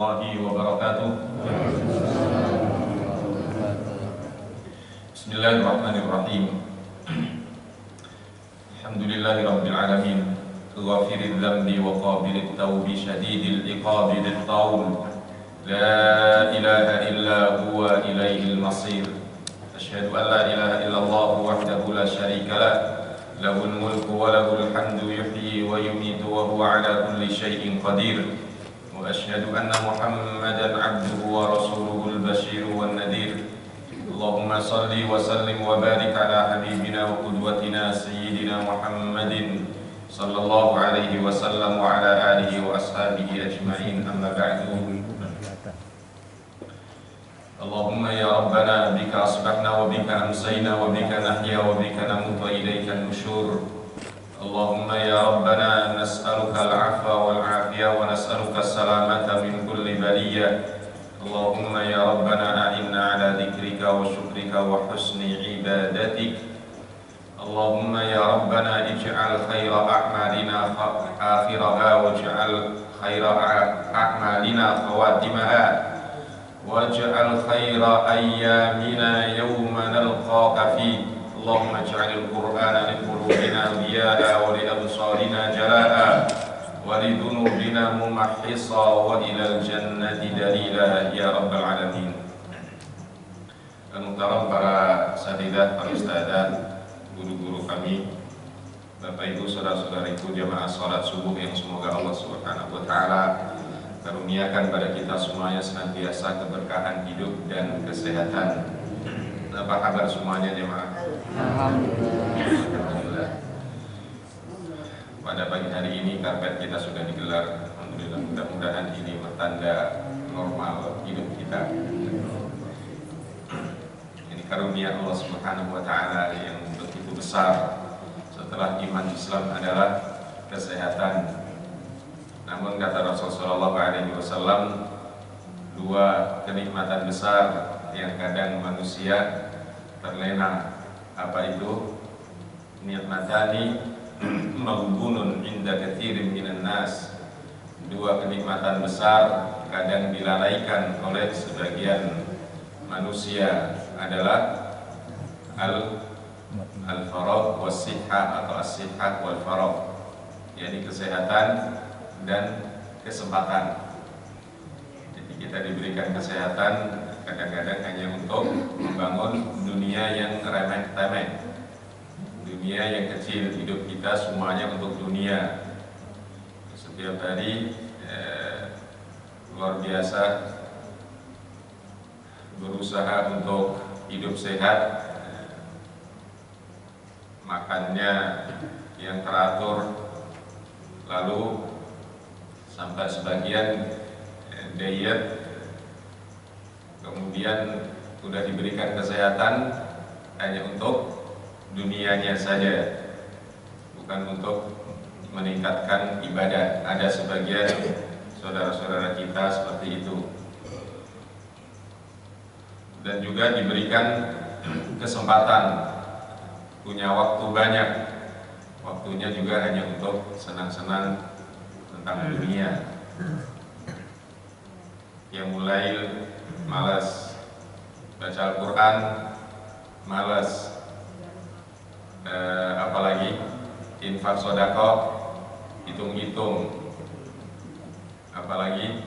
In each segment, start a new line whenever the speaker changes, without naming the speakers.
Warahmatullahi wabarakatuh. Bismillahirrahmanirrahim. Alhamdulillahi rabbil alamin. Ghafiril dzambi wa qabilit tawbi syadidil iqabi dzil taul. La ilaha illa huwa ilaihil masir. Asyhadu an la ilaha illallah wahdahu la syarika lah. Lahul mulku wa lahul hamdu yuhyi wa yumiitu wa huwa ala kulli syai'in qadir. وأشهد أن محمدا عبده ورسوله البشير والنذير اللهم صل وسلم وبارك على حبيبنا وقدوتنا سيدنا محمد صلى الله عليه وسلم وعلى آله وأصحابه أجمعين أما بعد اللهم يا ربنا بك أصبحنا وبك أمسينا وبك نحيا وبك نموت وإليك النشور اللهم يا ربنا نسألك العفو والعافية ونسألك السلامة من كل بلية اللهم يا ربنا أعنا على ذكرك وشكرك وحسن عبادتك اللهم يا ربنا اجعل خير أعمالنا آخرها واجعل خير أعمالنا خواتمها واجعل خير أيامنا يوم نلقاك فيه اللهم اجعل القرآن لقلوبنا ضياء ولأبصارنا جلاء ولذنوبنا ممحصا وإلى الجنة دليلا يا رب العالمين. Al-Muhtaram para sadidah, para ustadzah, guru-guru kami, Bapak Ibu, saudara-saudariku jamaah salat subuh yang semoga Allah Subhanahu wa taala karuniakan pada kita semuanya senantiasa keberkahan hidup dan kesehatan. Apa kabar semuanya jemaah? Alhamdulillah. Pada pagi hari ini karpet kita sudah digelar. Alhamdulillah, mudah-mudahan ini pertanda normal hidup kita. Ini karunia Allah Subhanahu wa taala yang begitu besar. Setelah iman Islam adalah kesehatan. Namun kata Rasulullah SAW, dua kenikmatan besar yang kadang manusia terlena. Apa itu? Nikmatani maghbunun inda katsirin minan nas. Dua kenikmatan besar kadang dilalaikan oleh sebagian manusia adalah al-faragh was-sihah atau as-sihah wal faragh, yakni kesehatan dan kesempatan. Jadi kita diberikan kesehatan kadang-kadang hanya untuk membangun dunia yang remeh-temeh, dunia yang kecil. Hidup kita semuanya untuk dunia. Setiap hari luar biasa berusaha untuk hidup sehat, makannya yang teratur, lalu sampai sebagian diet. Kemudian sudah diberikan kesehatan hanya untuk dunianya saja, bukan untuk meningkatkan ibadah. Ada sebagian saudara-saudara kita seperti itu. Dan juga diberikan kesempatan, punya waktu banyak, waktunya juga hanya untuk senang-senang tentang dunia. Yang mulai malas baca Al-Quran, malas apalagi infak sedekah, hitung-hitung, apalagi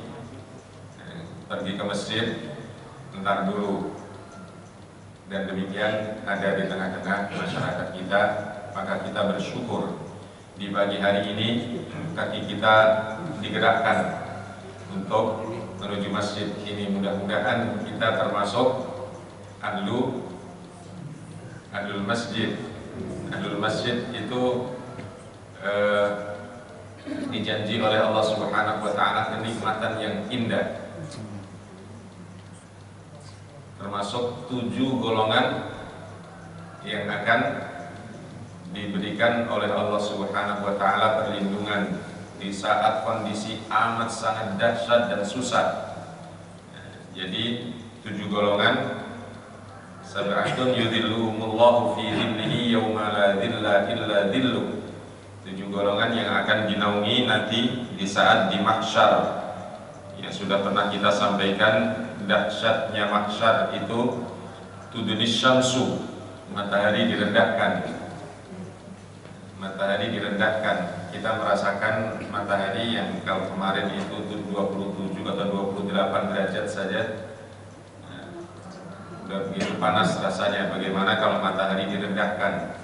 pergi ke masjid entar dulu. Dan demikian ada di tengah-tengah masyarakat kita. Maka kita bersyukur di pagi hari ini kaki kita digerakkan untuk menuju masjid ini. Mudah-mudahan kita termasuk ahlul masjid. Ahlul masjid itu dijanji oleh Allah Subhanahu wa taala kenikmatan yang indah, termasuk 7 golongan yang akan diberikan oleh Allah Subhanahu wa taala perlindungan di saat kondisi amat sangat dahsyat dan susah. Jadi 7 golongan, sab'atun yudhilluhumullahu fi dhillihi yawma la dhilla illa dhilluh. 7 golongan yang akan dinaungi nanti di saat di mahsyar, yang sudah pernah kita sampaikan, dahsyatnya mahsyar itu tudunis syamsu, matahari direndahkan. Matahari direndahkan. Kita merasakan matahari yang kalau kemarin itu 27 atau 28 derajat saja, udah begitu panas rasanya. Bagaimana kalau matahari direndahkan?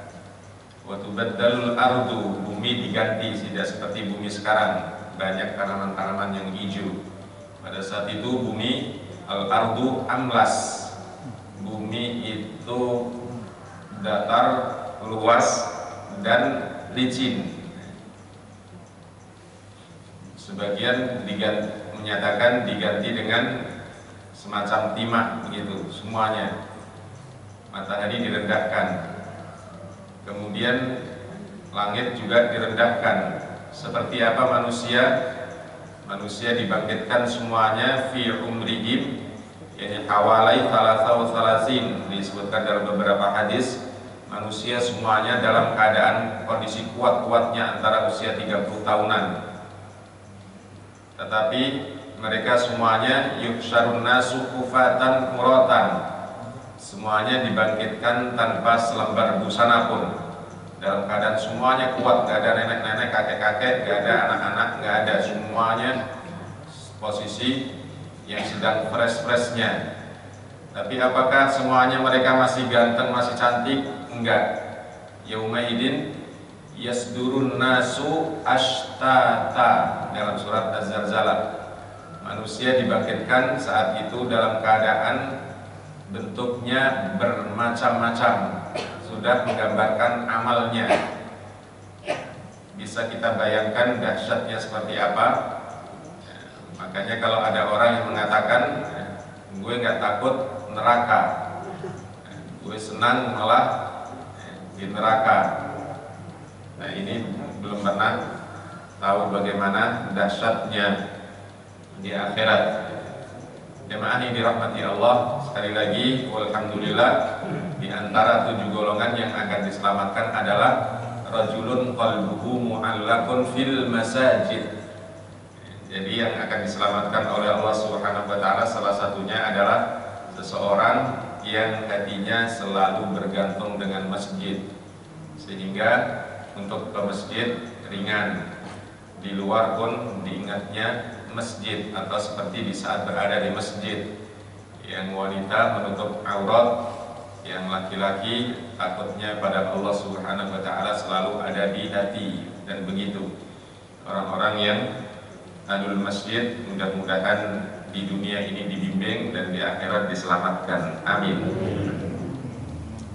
Wa tubaddalul ardu, bumi diganti, tidak seperti bumi sekarang, banyak tanaman-tanaman yang hijau. Pada saat itu bumi al-ardu amlas, bumi itu datar, luas dan licin. Sebagian menyatakan diganti dengan semacam timah begitu, semuanya. Matahari direndahkan. Kemudian langit juga direndahkan. Seperti apa manusia? Manusia dibangkitkan semuanya fi umrihim, yani hawalai thalathau thalasin, disebutkan dalam beberapa hadis. Manusia semuanya dalam keadaan kondisi kuat-kuatnya antara usia 30 tahunan. Tetapi mereka semuanya yuhsyarun nasu kufatan muratan, semuanya dibangkitkan tanpa selembar busana pun, dalam keadaan semuanya kuat, gak ada nenek-nenek, kakek-kakek, gak ada anak-anak, gak ada, semuanya posisi yang sedang fresh-freshnya. Tapi apakah semuanya mereka masih ganteng, masih cantik? Enggak. Yaumaidin yasdurun nasu ashtata, dalam surat Az-Zalzalah. Manusia dibangkitkan saat itu dalam keadaan bentuknya bermacam-macam, sudah menggambarkan amalnya. Bisa kita bayangkan dahsyatnya seperti apa. Makanya kalau ada orang yang mengatakan, gue nggak takut neraka, gue senang malah di neraka. Nah, ini belum pernah tahu bagaimana dahsyatnya di akhirat. Jemaah yang dirahmati Allah, sekali lagi walhamdulillah, di antara 7 golongan yang akan diselamatkan adalah rajulun qalbuhu mu'allaqun fil masajid. Jadi yang akan diselamatkan oleh Allah Subhanahu wa taala salah satunya adalah seseorang yang hatinya selalu bergantung dengan masjid, sehingga untuk ke masjid ringan, di luar pun diingatnya masjid, atau seperti di saat berada di masjid, yang wanita menutup aurat, yang laki-laki takutnya pada Allah Subhanahu wa taala selalu ada di hati. Dan begitu orang-orang yang ahlul masjid, mudah-mudahan di dunia ini dibimbing dan di akhirat diselamatkan. Amin.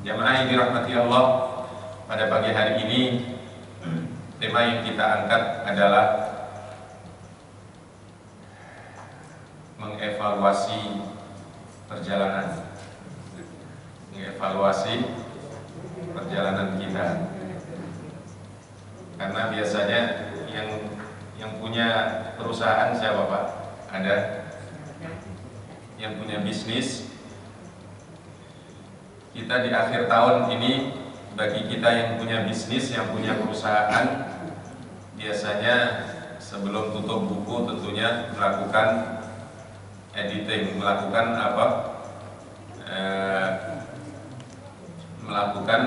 Jamaah yang dirahmati Allah, pada pagi hari ini tema yang kita angkat adalah mengevaluasi perjalanan. Mengevaluasi perjalanan kita. Karena biasanya yang punya perusahaan siapa Pak? Ada yang punya bisnis. Kita di akhir tahun ini, bagi kita yang punya bisnis, yang punya perusahaan, biasanya sebelum tutup buku tentunya melakukan editing, melakukan apa? Melakukan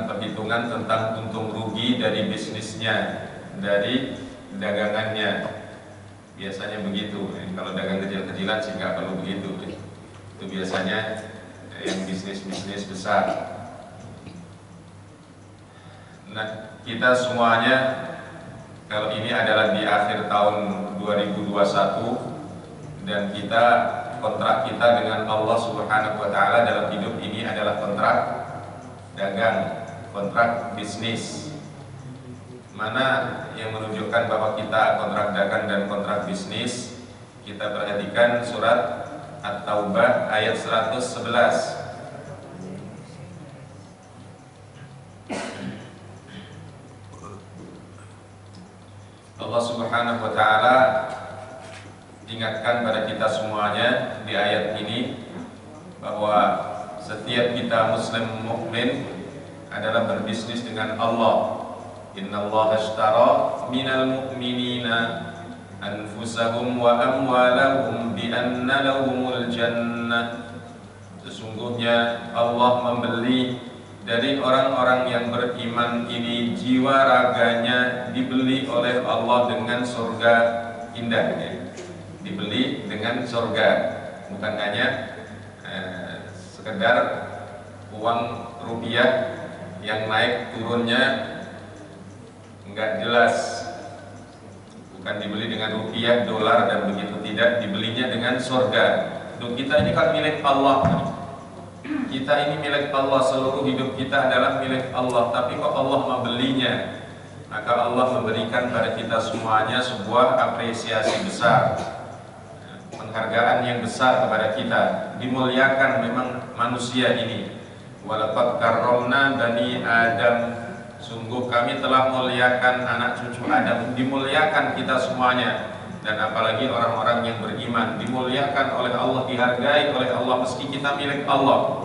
perhitungan tentang untung rugi dari bisnisnya, dari dagangannya. Biasanya begitu. Kalau dagang kecil-kecilan sih nggak perlu begitu. Itu biasanya yang bisnis besar. Nah, kita semuanya, kalau ini adalah di akhir tahun 2021 dan kontrak kita dengan Allah Subhanahu wa taala dalam hidup ini adalah kontrak dagang, kontrak bisnis. Mana yang menunjukkan bahwa kita kontrak dagang dan kontrak bisnis? Kita perhatikan surat At-Taubah ayat 111. Allah Subhanahu wa taala ingatkan pada kita semuanya di ayat ini bahwa setiap kita muslim mukmin adalah berbisnis dengan Allah. Innallaha ashtara minal mu'minina anfusahum wa amwalahum bi anna lahumul jannah. Sesungguhnya Allah membeli dari orang-orang yang beriman ini jiwa raganya, dibeli oleh Allah dengan surga indah, ya. Dibeli dengan surga, bukan hanya sekedar uang rupiah yang naik turunnya enggak jelas. Bukan dibeli dengan rupiah, dolar dan begitu, tidak, dibelinya dengan surga. Untuk kita ini kan milik Allah. Kita ini milik Allah, seluruh hidup kita adalah milik Allah. Tapi kok Allah membelinya? Maka Allah memberikan pada kita semuanya sebuah apresiasi besar, penghargaan yang besar kepada kita. Dimuliakan memang manusia ini. Walaqad karramna bani Adam. Sungguh kami telah muliakan anak cucu Adam. Dimuliakan kita semuanya. Dan apalagi orang-orang yang beriman, dimuliakan oleh Allah, dihargai oleh Allah meski kita milik Allah.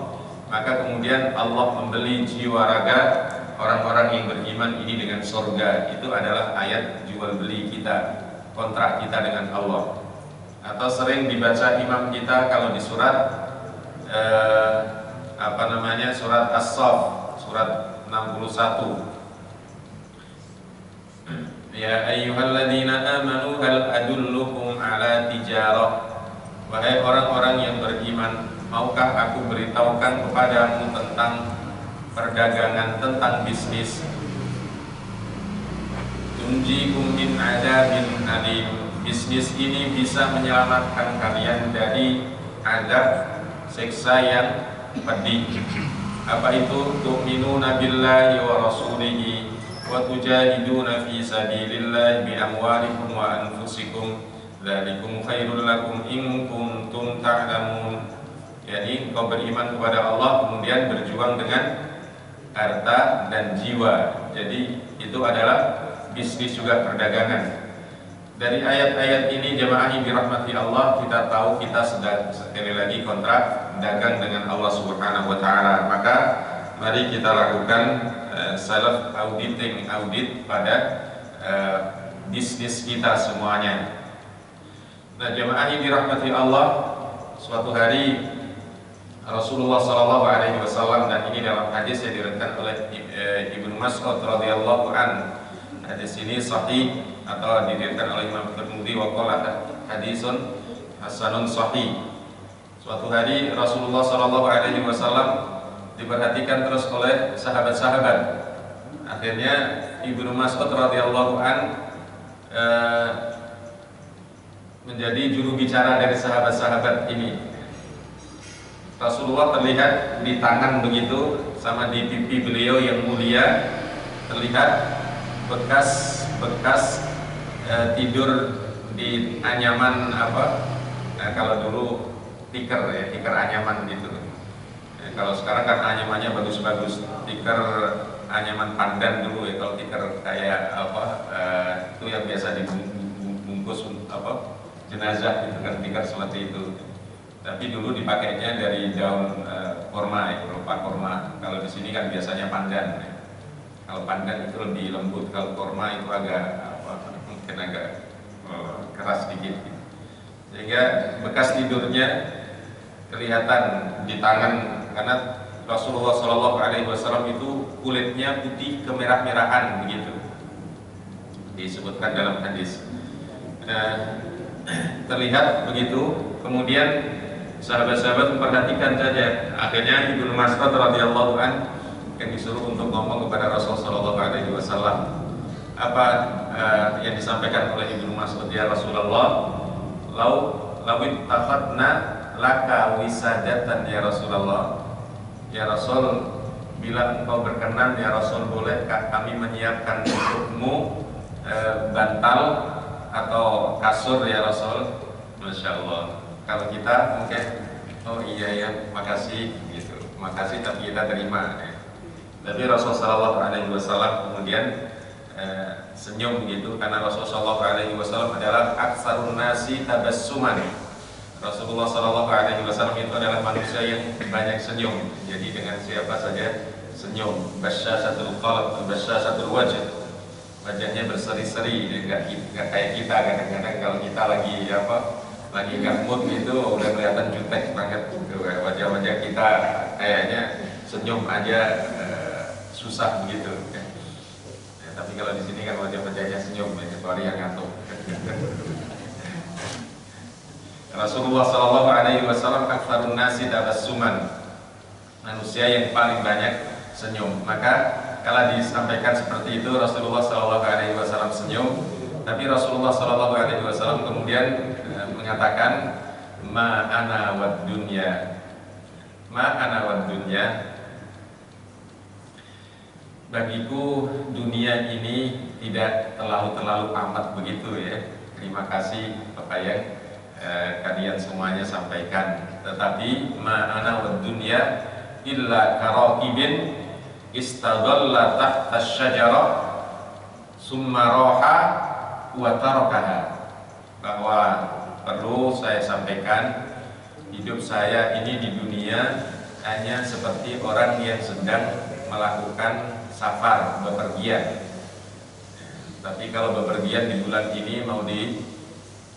Maka kemudian Allah membeli jiwa raga orang-orang yang beriman ini dengan surga. Itu adalah ayat jual beli kita, kontrak kita dengan Allah. Atau sering dibaca imam kita kalau di surat surat As-Saff, surat 61. Ya ayyuhalladzina amanu hal adullukum ala tijarah. Wahai orang-orang yang beriman, maukah aku beritahukan kepadamu tentang perdagangan, tentang bisnis. Tunjikum min adzabin alim. Bisnis ini bisa menyelamatkan kalian dari azab, siksa yang pedih. Apa itu? Tu'minuna billahi wa rasulihi wa tujahiduna fi sabilillahi bi amwalikum wa anfusikum dzalikum khairul lakum in kuntum ta'lamun. Jadi engkau beriman kepada Allah kemudian berjuang dengan harta dan jiwa. Jadi itu adalah bisnis juga, perdagangan. Dari ayat-ayat ini jamaah yang dirahmati Allah, kita tahu kita sedang sekali lagi kontrak dagang dengan Allah Subhanahu wa taala. Maka mari kita lakukan self auditing, audit pada bisnis kita semuanya. Nah, jamaah yang dirahmati Allah, suatu hari Rasulullah SAW, dan ini dalam hadis yang diriwayatkan oleh Ibnu Mas'ud radhiyallahu an. Hadis ini sahih atau diriwayatkan oleh Imam Tirmidzi wa qala hadisun hasanun sahih. Suatu hari Rasulullah SAW diperhatikan terus oleh sahabat-sahabat. Akhirnya Ibnu Mas'ud radhiyallahu an menjadi juru bicara dari sahabat-sahabat ini. Rasulullah terlihat di tangan begitu sama di pipi beliau yang mulia terlihat bekas tidur di anyaman kalau dulu tikar ya, tikar anyaman gitu. Kalau sekarang kan anyamannya bagus-bagus, tikar anyaman pandan dulu ya. Kalau tikar kayak itu yang biasa dibungkus jenazah gitu kan, tikar seperti itu. Tapi dulu dipakainya dari daun korma ya, berupa korma. Kalau di sini kan biasanya pandan ya. Kalau pandan itu lebih lembut, kalau korma itu mungkin agak keras sedikit gitu. Sehingga bekas tidurnya kelihatan di tangan, karena Rasulullah SAW itu kulitnya putih kemerah-merahan begitu, disebutkan dalam hadis. Terlihat begitu. Kemudian sahabat-sahabat memperhatikan saja. Akhirnya Ibnu Mas'ud radhiyallahu an yang disuruh untuk ngomong kepada Rasulullah SAW. Apa yang disampaikan oleh Ibnu Mas'ud? Ya Rasulullah, lawit tafatna laka wisadatan ya Rasulullah. Ya Rasul, bila engkau berkenan ya Rasul, bolehkah kami menyiapkan untukmu bantal atau kasur ya Rasul? Masya Allah. Kalau kita mungkin oh iya ya, makasih gitu, makasih, tapi kita terima ya. Tapi Rasulullah SAW kemudian senyum gitu, karena Rasulullah SAW adalah aksarun nasi tabassuman. Rasulullah SAW itu adalah manusia yang banyak senyum. Jadi dengan siapa saja senyum. Basyashatul qalb, basyashatul wajh. wajahnya berseri-seri, nggak kayak kita kadang-kadang kalau kita lagi nggak mood itu udah kelihatan jutek banget gitu. Wajah-wajah kita kayaknya senyum aja susah begitu. Ya, tapi kalau di sini kan wajah-wajahnya senyum, kecuali yang ngantuk. Rasulullah Shallallahu Alaihi Wasallam aktsarun nasi tabassuman, manusia yang paling banyak senyum. Maka kalau disampaikan seperti itu Rasulullah Shallallahu Alaihi Wasallam senyum, tapi Rasulullah Shallallahu Alaihi Wasallam kemudian mengatakan ma ana wad dunya, bagiku dunia ini tidak terlalu amat begitu ya. Terima kasih Bapak yang kalian semuanya sampaikan. Tetapi ma'ana wad dunya illa karakibin istadalla tahta syajarah summa roha wa tarakaha. Bahwa perlu saya sampaikan, hidup saya ini di dunia hanya seperti orang yang sedang melakukan safar, bepergian. Tapi kalau bepergian di bulan ini mau di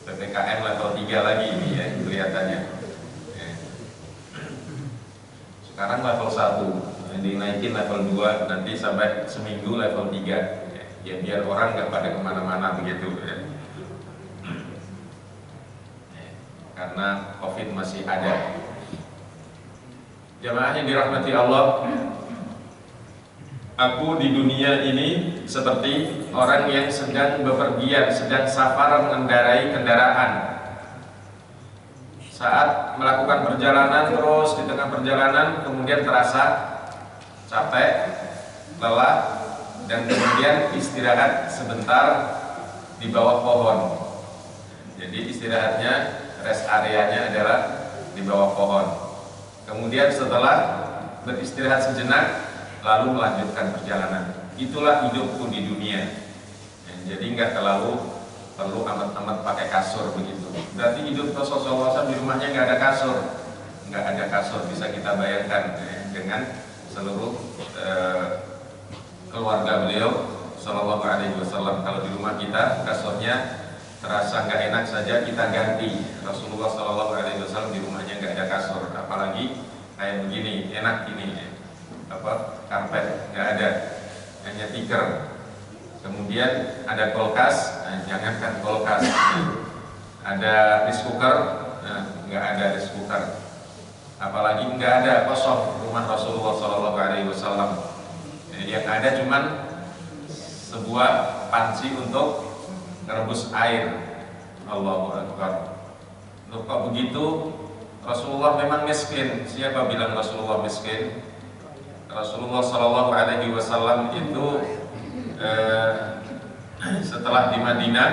PPKM level 3 lagi ini ya kelihatannya. Sekarang level 1, dinaikin level 2, nanti sampai seminggu level 3 ya, biar orang nggak pada kemana-mana begitu ya. Karena COVID masih ada. Jamaah yang dirahmati Allah, aku di dunia ini seperti orang yang sedang bepergian, sedang safar mengendarai kendaraan. Saat melakukan perjalanan, terus di tengah perjalanan kemudian terasa capek, lelah, dan kemudian istirahat sebentar di bawah pohon. Jadi istirahatnya, rest areanya adalah di bawah pohon. Kemudian setelah beristirahat sejenak, lalu melanjutkan perjalanan. Itulah hidupku di dunia. Jadi nggak terlalu perlu amat-amat pakai kasur begitu. Berarti hidup Rasulullah SAW di rumahnya nggak ada kasur, nggak ada kasur. Bisa kita bayangkan dengan seluruh keluarga beliau Shallallahu Alaihi Wasallam. Kalau di rumah kita kasurnya terasa nggak enak saja kita ganti. Rasulullah Shallallahu Alaihi Wasallam di rumahnya nggak ada kasur, apalagi kayak begini enak ini karpet nggak ada, hanya tikar. Kemudian ada kulkas, jangankan kulkas, ada rice cooker, nggak ada rice cooker, apalagi nggak ada, kosong rumah Rasulullah Shallallahu Alaihi Wasallam. Yang ada cuman sebuah panci untuk merebus air. Allahu Akbar. Loh, kok begitu? Rasulullah memang miskin. Siapa bilang Rasulullah miskin? Rasulullah Shallallahu Alaihi Wasallam itu setelah di Madinah,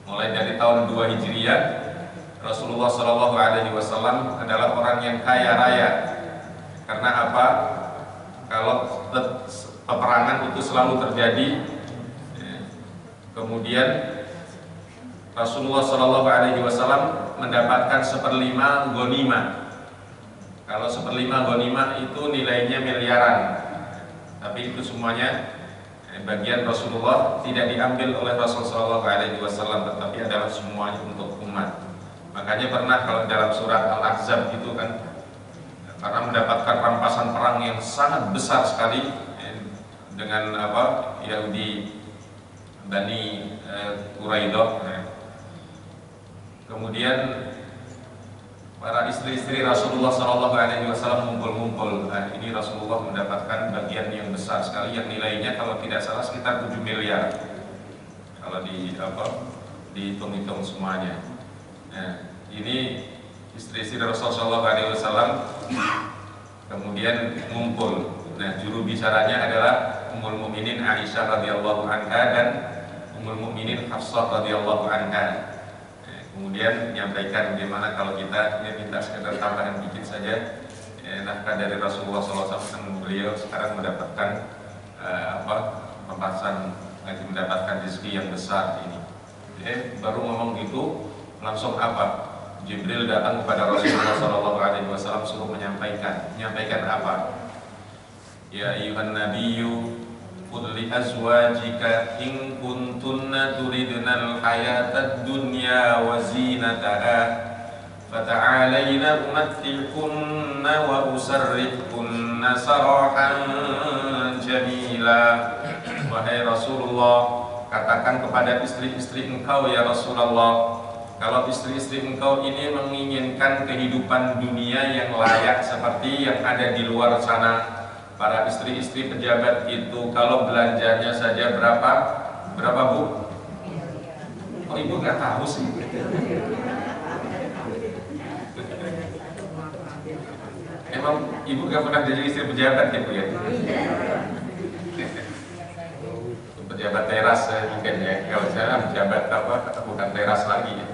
mulai dari tahun 2 Hijriah, Rasulullah Shallallahu Alaihi Wasallam adalah orang yang kaya raya. Karena apa? Kalau peperangan itu selalu terjadi, kemudian Rasulullah Shallallahu Alaihi Wasallam mendapatkan 1/5 ghanimah. Kalau 1/5 ghanimah itu nilainya miliaran, tapi itu semuanya bagian Rasulullah, tidak diambil oleh Rasulullah Shallallahu Alaihi Wasallam, tetapi adalah semuanya untuk umat. Makanya pernah kalau dalam surat Al-Ahzab itu kan, karena mendapatkan rampasan perang yang sangat besar sekali dengan Yahudi Bani Quraidah. Kemudian para istri-istri Rasulullah Shallallahu Alaihi Wasallam ngumpul-ngumpul. Nah, ini Rasulullah mendapatkan bagian yang besar sekali, yang nilainya kalau tidak salah sekitar 7 miliar. Kalau dihitung-hitung semuanya. Nah, ini istri-istri Rasulullah Shallallahu Alaihi Wasallam kemudian ngumpul. Nah, juru bicaranya adalah Ummul Mukminin Aisyah radhiyallahu anha dan Ummul Mukminin Hafsah radhiyallahu anha. Kemudian menyampaikan bagaimana kalau kita minta sekedar tambahan dikit saja, nafkah dari Rasulullah SAW, beliau sekarang mendapatkan pampasan, lagi mendapatkan rezeki yang besar ini. Baru ngomong gitu, langsung Jibril datang kepada Rasulullah SAW suruh menyampaikan apa? Ya ayyuhan nabiyyu qul li azwajika in kuntunna turidnal hayatad dunya wa zinataha fata'alayna umatti'kunna wa usarrihkunna sarahan jamila. Wahai Rasulullah, katakan kepada istri-istri engkau ya Rasulullah, kalau istri-istri engkau ini menginginkan kehidupan dunia yang layak seperti yang ada di luar sana. Para istri-istri pejabat itu kalau belanjanya saja berapa Bu? Oh Ibu nggak tahu sih. Emang Ibu gak pernah jadi istri pejabat ya Bu ya? Pejabat teras mungkin ya. Kalau saya pejabat apa? Bukan teras lagi ya.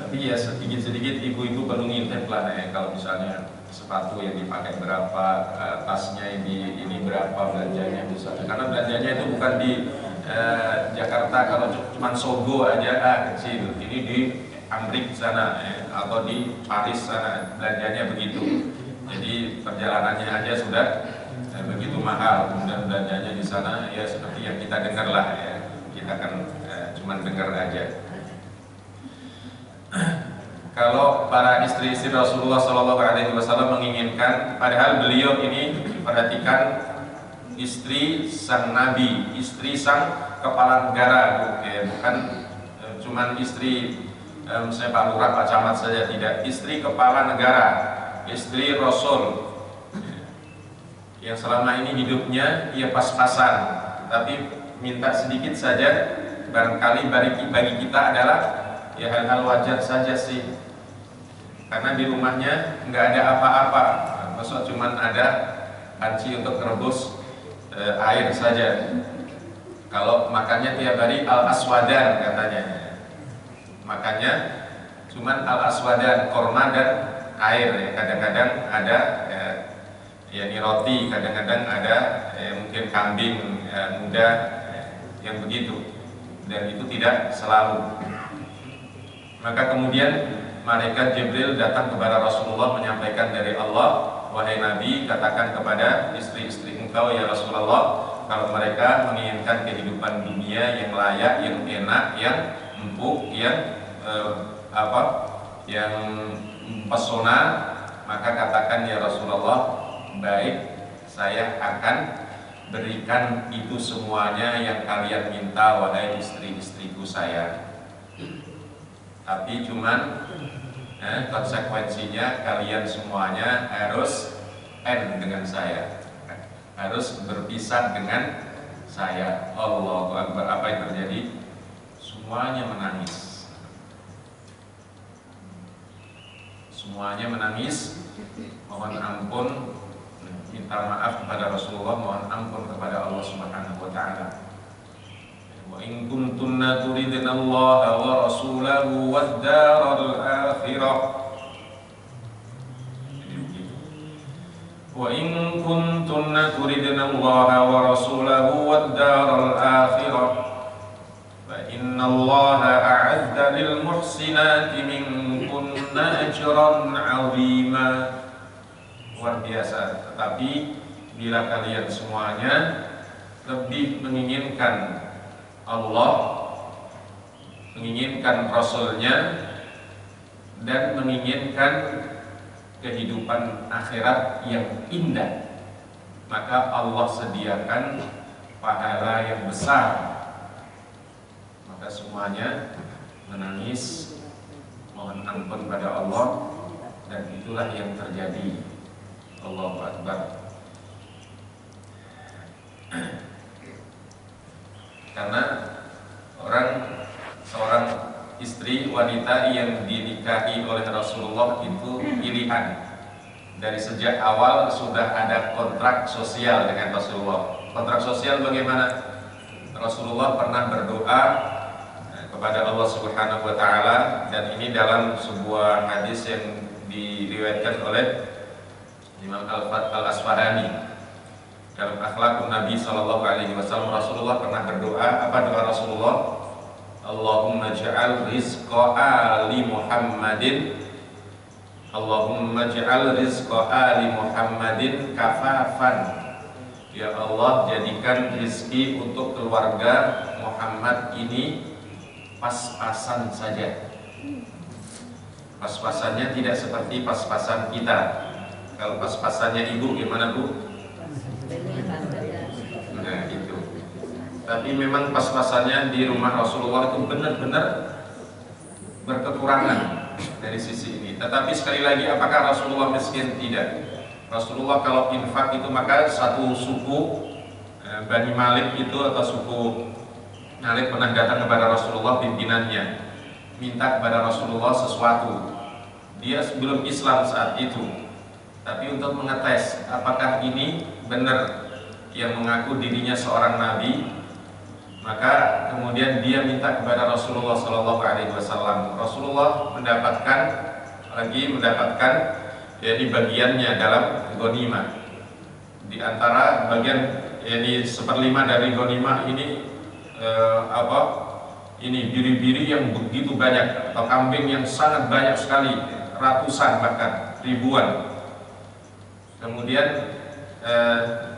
Tapi ya sedikit-sedikit ibu-ibu perlu ngintip lah ya. Kalau misalnya sepatu yang dipakai berapa, tasnya ini berapa belanjanya misalnya. Karena belanjanya itu bukan di Jakarta, kalau cuma Sogo aja kecil. Ini di Amrik sana atau di Paris sana belanjanya begitu. Jadi perjalanannya aja sudah begitu mahal. Kemudian belanjanya di sana ya seperti yang kita dengar lah ya. Kita kan cuma dengar aja. Kalau para istri-istri Rasulullah SAW menginginkan, padahal beliau ini perhatikan istri sang Nabi, istri sang kepala negara, bukan cuman istri saya Pak Lurah, Pak Camat saja, tidak, istri kepala negara, istri Rasul yang selama ini hidupnya ya pas-pasan, tapi minta sedikit saja, barangkali bagi kita adalah ya hal-hal wajar saja sih, karena di rumahnya nggak ada apa-apa, maksud cuman ada panci untuk merebus air saja. Kalau makannya tiap hari al-aswadan katanya, makannya cuman al-aswadan, korma dan air ya. Kadang-kadang ada yakni roti, kadang-kadang ada mungkin kambing muda yang begitu, dan itu tidak selalu. Maka kemudian malaikat Jibril datang kepada Rasulullah menyampaikan dari Allah, wahai Nabi, katakan kepada istri-istri engkau ya Rasulullah, kalau mereka menginginkan kehidupan dunia yang layak, yang enak, yang empuk, yang yang pesona, maka katakan ya Rasulullah, baik, saya akan berikan itu semuanya yang kalian minta wahai istri-istriku saya. Tapi cuman konsekuensinya kalian semuanya harus end dengan saya, harus berpisah dengan saya. Allahu Akbar. Apa yang terjadi? Semuanya menangis. Semuanya menangis, mohon ampun, minta maaf kepada Rasulullah, mohon ampun kepada Allah Subhanahu wa taala. Wa in kuntunna turidna Allah wa rasulahu wad daral akhirah. Wa in kuntunna turidna Allah wa rasulahu wad daral akhirah fa inna Allah a'adda lil muhsinati minkunna ajran 'azima. Luar biasa. Tetapi bila kalian semuanya lebih menginginkan Allah, menginginkan Rasulnya, dan menginginkan kehidupan akhirat yang indah, maka Allah sediakan pahala yang besar. Maka semuanya menangis, mohon ampun pada Allah, dan itulah yang terjadi. Allahu Akbar. Karena seorang istri wanita yang dinikahi oleh Rasulullah itu pilihan. Dari sejak awal sudah ada kontrak sosial dengan Rasulullah. Kontrak sosial bagaimana? Rasulullah pernah berdoa kepada Allah Subhanahu wa taala, dan ini dalam sebuah hadis yang diriwayatkan oleh Imam Al-Asfahani. Dalam akhlakun Nabi SAW, Rasulullah pernah berdoa. Apa doa Rasulullah? Allahumma ja'al rizqa ali Muhammadin Allahumma ja'al rizqa ali Muhammadin kafafan. Ya Allah, jadikan rizki untuk keluarga Muhammad ini pas-pasan saja. Pas-pasannya tidak seperti pas-pasan kita. Kalau pas-pasannya ibu gimana Bu? Nah itu. Tapi memang pas-pasannya di rumah Rasulullah itu benar-benar berkekurangan dari sisi ini. Tetapi sekali lagi, apakah Rasulullah miskin? Tidak. Rasulullah kalau infak itu maka satu suku Bani Malik itu atau suku Malik pernah datang kepada Rasulullah, pimpinannya minta kepada Rasulullah sesuatu. Dia belum Islam saat itu, tapi untuk mengetes apakah ini benar yang mengaku dirinya seorang nabi, maka kemudian dia minta kepada Rasulullah SAW. Rasulullah mendapatkan jadi bagiannya dalam ghanimah. Di antara bagian ini 1/5 dari ghanimah ini ini biri-biri yang begitu banyak atau kambing yang sangat banyak sekali, ratusan bahkan ribuan. Kemudian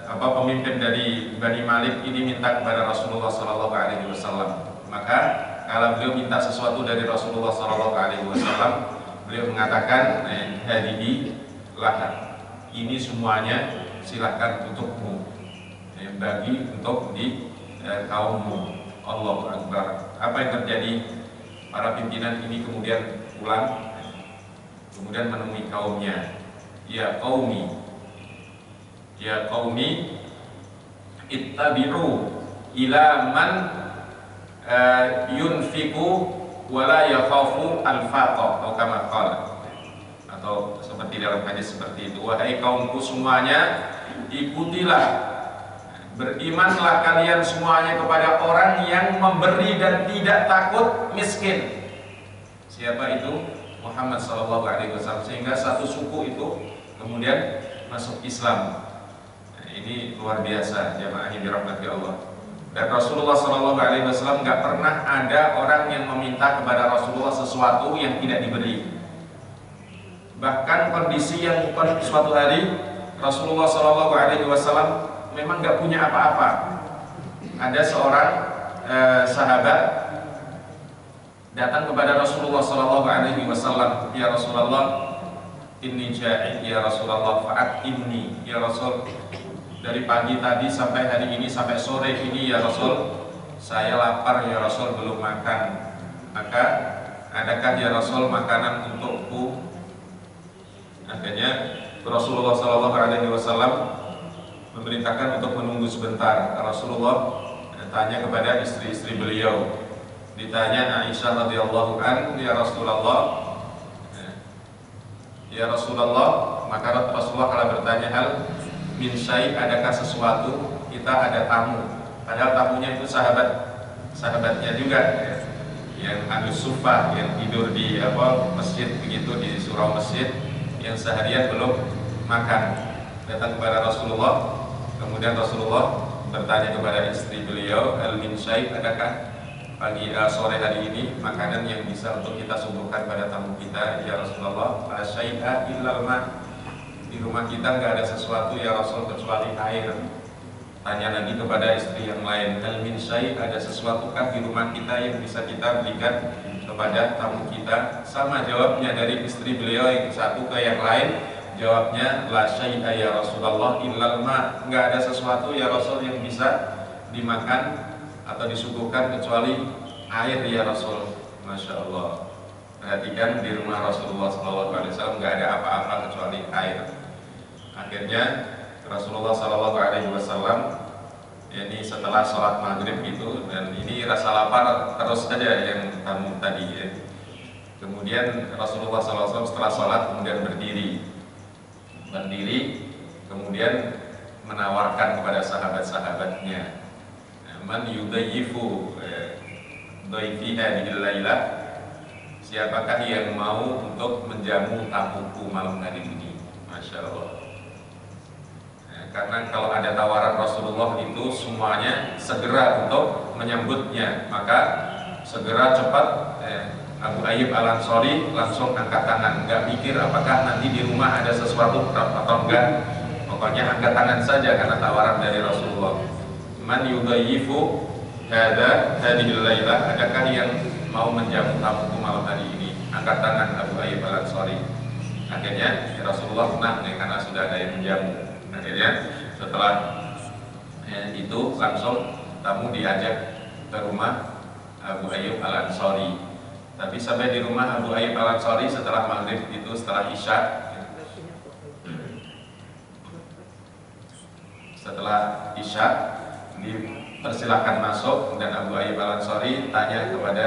pemimpin dari Bani Malik ini minta kepada Rasulullah SAW. Maka kalau beliau minta sesuatu dari Rasulullah SAW, beliau mengatakan, hadihi lahan, ini semuanya silahkan untukmu, bagi untuk di kaummu. Allahu Akbar. Apa yang terjadi? Para pimpinan ini kemudian pulang, kemudian menemui kaumnya. Ya qaumi, ittabi'u ila man yunfiqu wala yakhafu al-faqa, atau kama qala, atau seperti dalam hadis seperti itu. Wahai kaumku semuanya, ikutilah, berimanlah kalian semuanya kepada orang yang memberi dan tidak takut miskin. Siapa itu? Muhammad SAW. Sehingga satu suku itu kemudian masuk Islam. Nah, ini luar biasa, jamaah yang dirahmati Allah. Dan Rasulullah SAW nggak pernah ada orang yang meminta kepada Rasulullah sesuatu yang tidak diberi. Bahkan kondisi yang suatu hari Rasulullah SAW memang nggak punya apa-apa. Ada seorang sahabat datang kepada Rasulullah SAW. Ya Rasulullah, inni ja'id ya Rasulullah, fa'at inni ya Rasul. Dari pagi tadi sampai hari ini, sampai sore ini ya Rasul, saya lapar ya Rasul, belum makan. Maka adakah ya Rasul makanan untukku? Akhirnya Rasulullah SAW memerintahkan untuk menunggu sebentar. Rasulullah tanya kepada istri-istri beliau. Ditanya Aisyah radhiyallahu an, ya Rasulullah, maka Rasulullah kalau bertanya hal min syai', adakah sesuatu, kita ada tamu. Padahal tamunya itu sahabatnya juga, ya, yang Ahlus Suffah, yang tidur di masjid begitu, di surau masjid, yang seharian belum makan. Datang kepada Rasulullah, kemudian Rasulullah bertanya kepada istri beliau, al min syai', adakah pagi sore hari ini makanan yang bisa untuk kita suguhkan pada tamu kita? Ya Rasulullah, la syai'a illal ma', di rumah kita nggak ada sesuatu ya Rasul kecuali air. Tanya lagi kepada istri yang lain, hal min syai', ada sesuatukah di rumah kita yang bisa kita berikan kepada tamu kita? Sama jawabnya dari istri beliau yang satu ke yang lain, jawabnya la syai'a ya Rasulullah illal ma', nggak ada sesuatu ya Rasul yang bisa dimakan atau disuguhkan kecuali air ya Rasul. Masya Allah. Perhatikan, di rumah Rasulullah SAW nggak ada apa-apa kecuali air. Akhirnya Rasulullah SAW ini setelah sholat maghrib gitu, dan ini rasa lapar terus saja yang tamu tadi ya. Kemudian Rasulullah SAW setelah sholat kemudian berdiri, kemudian menawarkan kepada sahabat-sahabatnya, man yudayyifu dhaifi hadhil lailah, siapakah yang mau untuk menjamu tamuku malam hari ini? Masya Allah. Karena kalau ada tawaran Rasulullah itu semuanya segera untuk menyambutnya, maka segera cepat Abu Ayyub Al-Ansari langsung angkat tangan, nggak mikir apakah nanti di rumah ada sesuatu atau enggak. Pokoknya angkat tangan saja karena tawaran dari Rasulullah. Man yudayyifu hadhil lailah, adakah yang mau menjamu tamuku malam hari ini? Angkat tangan Abu Ayyub Al-Ansari. Akhirnya Rasulullah senang karena sudah ada yang menjamu. Akhirnya setelah itu langsung tamu diajak ke rumah Abu Ayyub Al-Ansari. Tapi sampai di rumah Abu Ayyub Al-Ansari setelah maghrib itu, setelah isya, dipersilahkan masuk, dan Abu Ayyub Al-Ansari tanya kepada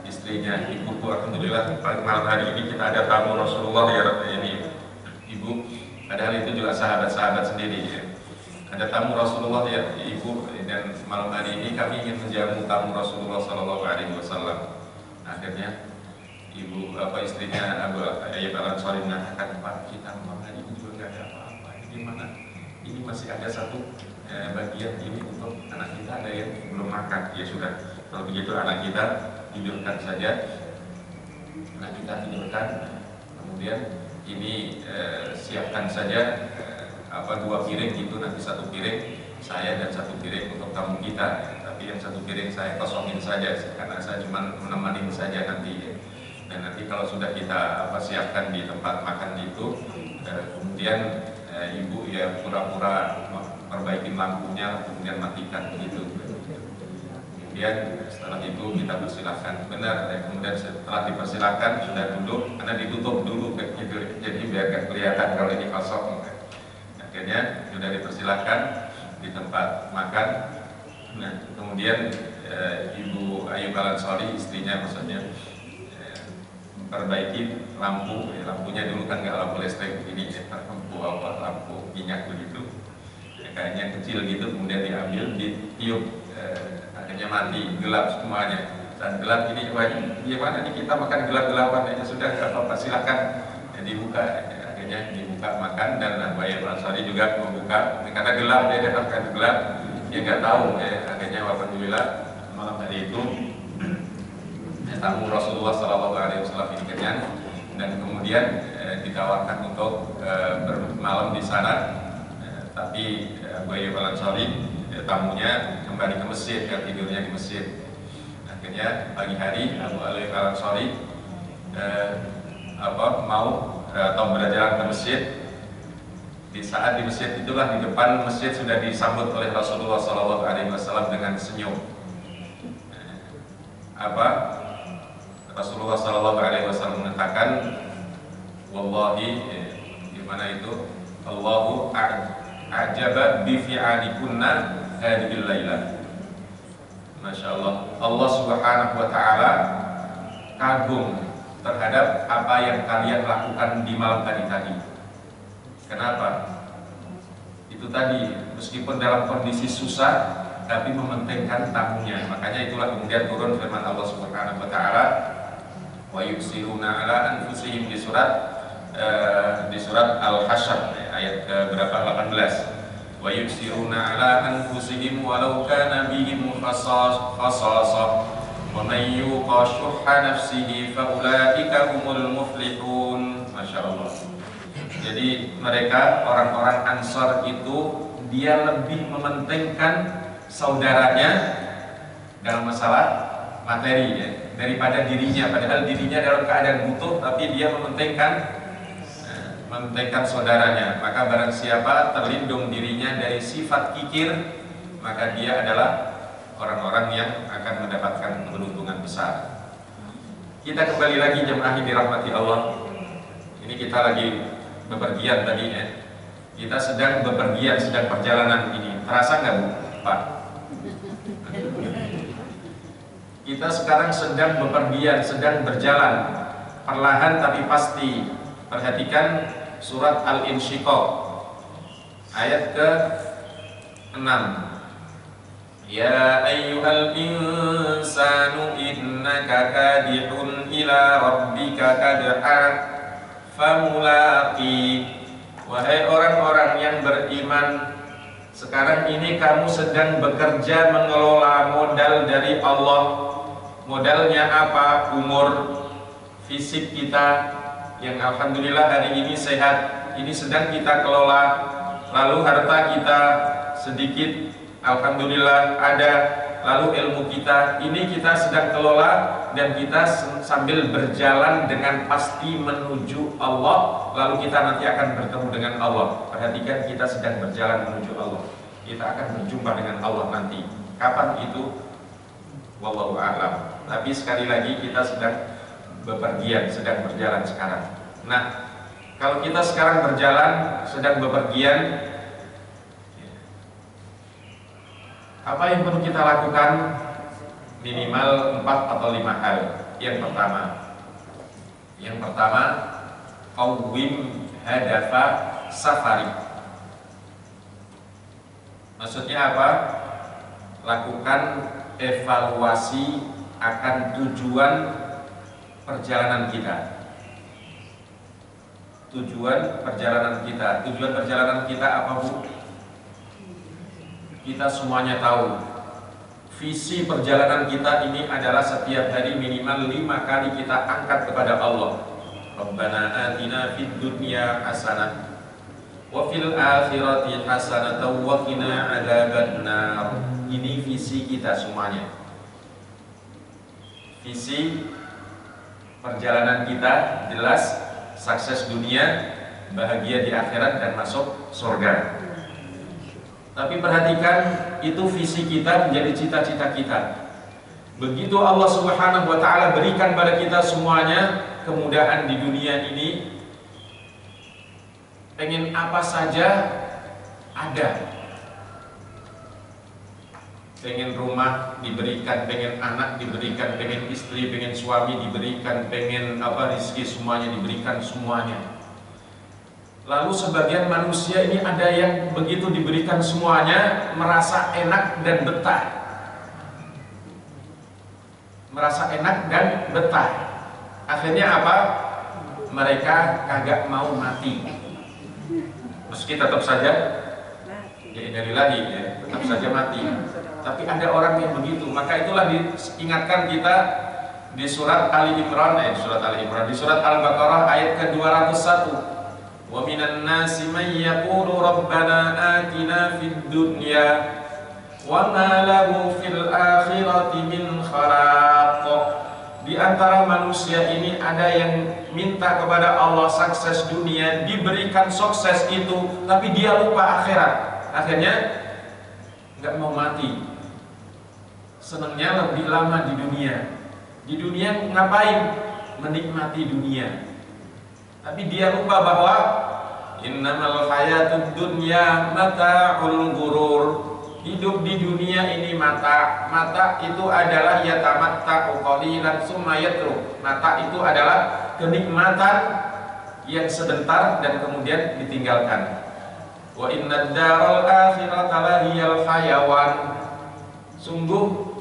istrinya, "Ibuku, alhamdulillah malam hari ini kita ada tamu Rasulullah ya ini, Ibu." Padahal itu juga sahabat-sahabat sendiri ya. Ada tamu Rasulullah ya Ibu, dan malam hari ini kami ingin menjamu tamu Rasulullah Sallallahu Alaihi Wasallam. Akhirnya istrinya Abu Ayyub Al-Ansari mengatakan, "Pak, kita malam hari ini juga nggak ada apa-apa. Gimana? Ini masih ada satu bagian ini untuk anak kita, ada yang belum makan." Ya sudah, kalau begitu anak kita tidurkan saja. Anak kita tidurkan. Kemudian ini siapkan saja 2 piring gitu, nanti 1 piring saya dan 1 piring untuk tamu kita. Tapi yang 1 piring saya kosongin saja karena saya cuma menemani saja nanti. Dan nanti kalau sudah kita siapkan di tempat makan itu, kemudian ibu ya pura-pura perbaikin lampunya, kemudian matikan begitu. Kemudian setelah itu kita persilahkan, benar. Kemudian setelah dipersilahkan sudah duduk, karena ditutup dulu gitu, jadi biar gak kelihatan kalau ini kosong. Akhirnya sudah dipersilahkan di tempat makan. Nah, kemudian Ibu Ayyub Al-Ansari, istrinya maksudnya, memperbaiki lampunya dulu kan nggak lampu listrik begini ya, lampu minyak begitu ya, kayaknya kecil gitu, kemudian diambil, ditiup, akhirnya mati, gelap semuanya. Dan gelap ini, gimana nih kita makan gelap-gelapan aja, sudah nggak apa-apa, silakan ya, dibuka. Akhirnya dibuka makan, dan Abu Ayyub Al-Ansari juga membuka karena gelap, dia dapatkan gelap, dia nggak tahu ya. Akhirnya alhamdulillah malam hari itu tamu Rasulullah Sallallahu Alaihi Wasallam ini kenyang, dan kemudian ditawarkan untuk bermalam di sana. Tapi Abu Ayyub Al-Ansari tamunya kembali ke masjid, tidurnya di masjid. Akhirnya pagi hari Abu Ayyub Al-Ansari mau atau berjalan ke masjid. Di saat di masjid itulah, di depan masjid sudah disambut oleh Rasulullah Sallallahu Alaihi Wasallam dengan senyum. Rasulullah Sallallahu Alaihi Wasallam mengatakan, "Wallahi," gimana itu? "Allahu a'jaba bi fi'alikunna hadhil lailah." Masya Allah, Allah Subhanahu Wa Taala kagum terhadap apa yang kalian lakukan di malam tadi. Kenapa? Itu tadi, meskipun dalam kondisi susah, tapi mementingkan tamunya. Makanya itulah kemudian turun firman Allah Subhanahu Wa Taala, wa yusiruna ala anfusihim, di surat Al-Hasyr ayat ke berapa, 18. Wa yusiruna ala anfusihim walau kana bihim khasasah wa man yuqa syuhha nafsihi fa ulaika humul muflihun. Masya Allah. Jadi mereka orang-orang Ansar itu, dia lebih mementingkan saudaranya dalam masalah materi ya, daripada dirinya. Padahal dirinya dalam keadaan butuh, tapi dia mementingkan saudaranya. Maka barang siapa terlindung dirinya dari sifat kikir, maka dia adalah orang-orang yang akan mendapatkan keberuntungan besar. Kita kembali lagi jemaah yang dirahmati Allah. Ini kita lagi bepergian tadi ya. Kita sedang bepergian, sedang perjalanan ini. Terasa nggak Bu, Pak? Kita sekarang sedang bepergian, sedang berjalan, perlahan tapi pasti. Perhatikan surat Al-Insyiqaq ayat ke-6. Ya ayyuhal insanu innaka kadihun ila rabbika kadha famulaqi. Wahai orang-orang yang beriman, sekarang ini kamu sedang bekerja mengelola modal dari Allah. Modalnya apa? Umur. fisik kita yang alhamdulillah hari ini sehat, ini sedang kita kelola. Lalu harta kita sedikit, alhamdulillah ada. Lalu ilmu kita ini kita sedang kelola, dan kita sambil berjalan dengan pasti menuju Allah. Lalu kita nanti akan bertemu dengan Allah. Perhatikan, kita sedang berjalan menuju Allah. Kita akan berjumpa dengan Allah nanti. Kapan itu? Wallahu a'lam. Tapi sekali lagi kita sedang bepergian, sedang berjalan sekarang. Nah, kalau kita sekarang berjalan, sedang bepergian, apa yang perlu kita lakukan? Minimal 4 atau 5 hal. Yang pertama, qawwim hadafa safari. Maksudnya apa? Lakukan evaluasi akan tujuan perjalanan kita. Tujuan perjalanan kita apa, Bu? Kita semuanya tahu, visi perjalanan kita ini adalah setiap hari minimal 5 kali kita angkat kepada Allah. Rabbana atina fid dunya hasanah wa fil akhirati hasanah wa qina adzabannar. Ini visi kita semuanya. Visi perjalanan kita jelas, sukses dunia, bahagia di akhirat, dan masuk surga. Tapi perhatikan, itu visi kita menjadi cita-cita kita. Begitu Allah Subhanahu wa ta'ala berikan pada kita semuanya kemudahan di dunia ini, pengen apa saja ada. Pengen rumah diberikan, pengen anak diberikan, pengen istri, pengen suami diberikan, pengen rezeki semuanya diberikan semuanya. Lalu sebagian manusia ini ada yang begitu diberikan semuanya merasa enak dan betah. Akhirnya apa? Mereka kagak mau mati. Meski tetap saja tetap saja mati. Tapi ada orang yang begitu. Maka itulah diingatkan kita di surat Ali Imran, di surat Al-Baqarah ayat ke-201. Wa minan nasi may yaqulu rabbana atina fid dunya wa ma lahu fil akhirati min khalaq. Di antara manusia ini ada yang minta kepada Allah sukses dunia, diberikan sukses itu, tapi dia lupa akhirat. Akhirnya nggak mau mati. Senangnya lebih lama di dunia. Di dunia ngapain? Menikmati dunia. Tapi dia lupa bahwa innamal hayatud dunya mata'ul ghurur. Hidup di dunia ini mata. Mata itu adalah yatamatta'u qalilan summa yatruk. Mata itu adalah kenikmatan yang sebentar dan kemudian ditinggalkan. Wa innad daral akhirata lahiyal hayawan. Sungguh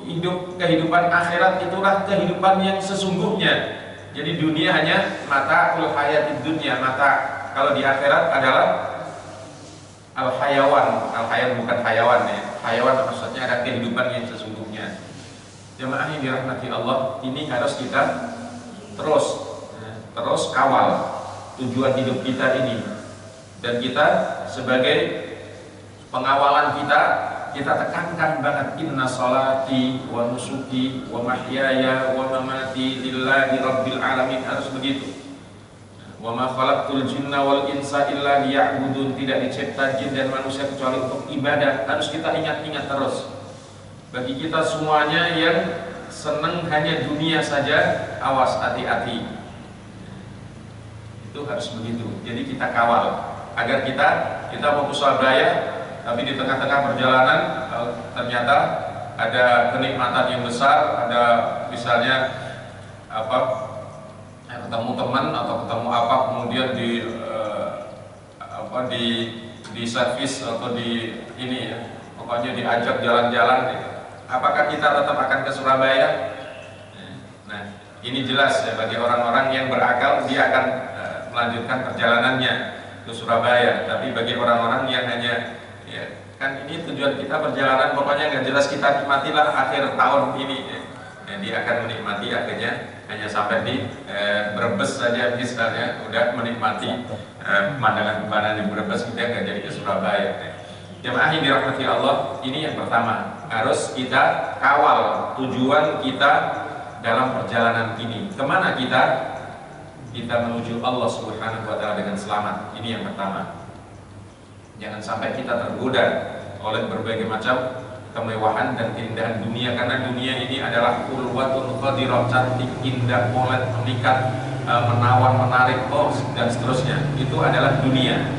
kehidupan akhirat itulah kehidupan yang sesungguhnya. Jadi dunia hanya mata'ul hayatid dunya, mata. Kalau di akhirat adalah al-hayawan. Al-hayawan bukan hayawan ya. Hayawan maksudnya ada kehidupan yang sesungguhnya. Jemaah yang dirahmati Allah, ini harus kita terus kawal tujuan hidup kita ini. Dan kita sebagai pengawalan kita tekankan banget, inna salati wa nusuki wa mahyaya wa mamati lillahi rabbil alamin. Harus begitu. Wa ma khalaqtul jinna wal insa illa liya'budun. Tidak dicipta jin dan manusia kecuali untuk ibadah. Harus kita ingat-ingat terus. Bagi kita semuanya yang senang hanya dunia saja, awas, hati-hati. Itu harus begitu. Jadi kita kawal agar kita mau ke Surabaya, tapi di tengah-tengah perjalanan ternyata ada kenikmatan yang besar, ada misalnya ketemu teman atau ketemu apa, kemudian di servis atau di ini ya, pokoknya diajak jalan-jalan. Apakah kita tetap akan ke Surabaya? Nah, ini jelas ya, bagi orang-orang yang berakal dia akan melanjutkan perjalanannya ke Surabaya. Tapi bagi orang-orang yang hanya kan ini tujuan kita perjalanan, pokoknya nggak jelas, kita nikmatilah akhir tahun ini ya. dia akan menikmati, akhirnya hanya sampai di Brebes saja misalnya udah menikmati pemandangan-pemandangan di Brebes, kita nggak jadi ke Surabaya. Jemaah yang dirahmati Allah, ini yang pertama, harus kita kawal tujuan kita dalam perjalanan ini. Kemana kita? Kita menuju Allah Subhanahu wa Ta'ala dengan selamat. Ini yang pertama. Jangan sampai kita tergoda oleh berbagai macam kemewahan dan keindahan dunia, karena dunia ini adalah ulwatun qadirah, cantik, indah, molek, memikat, menawan, menarik, dan seterusnya. Itu adalah dunia.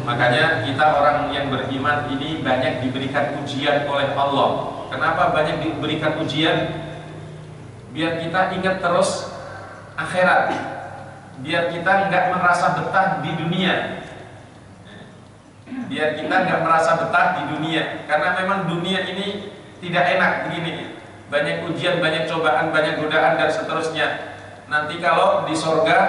Makanya kita orang yang beriman ini banyak diberikan ujian oleh Allah. Kenapa banyak diberikan ujian? Biar kita ingat terus akhirat, biar kita nggak merasa betah di dunia, biar kita nggak merasa betah di dunia. Karena memang dunia ini tidak enak begini, banyak ujian, banyak cobaan, banyak godaan dan seterusnya. Nanti kalau di sorga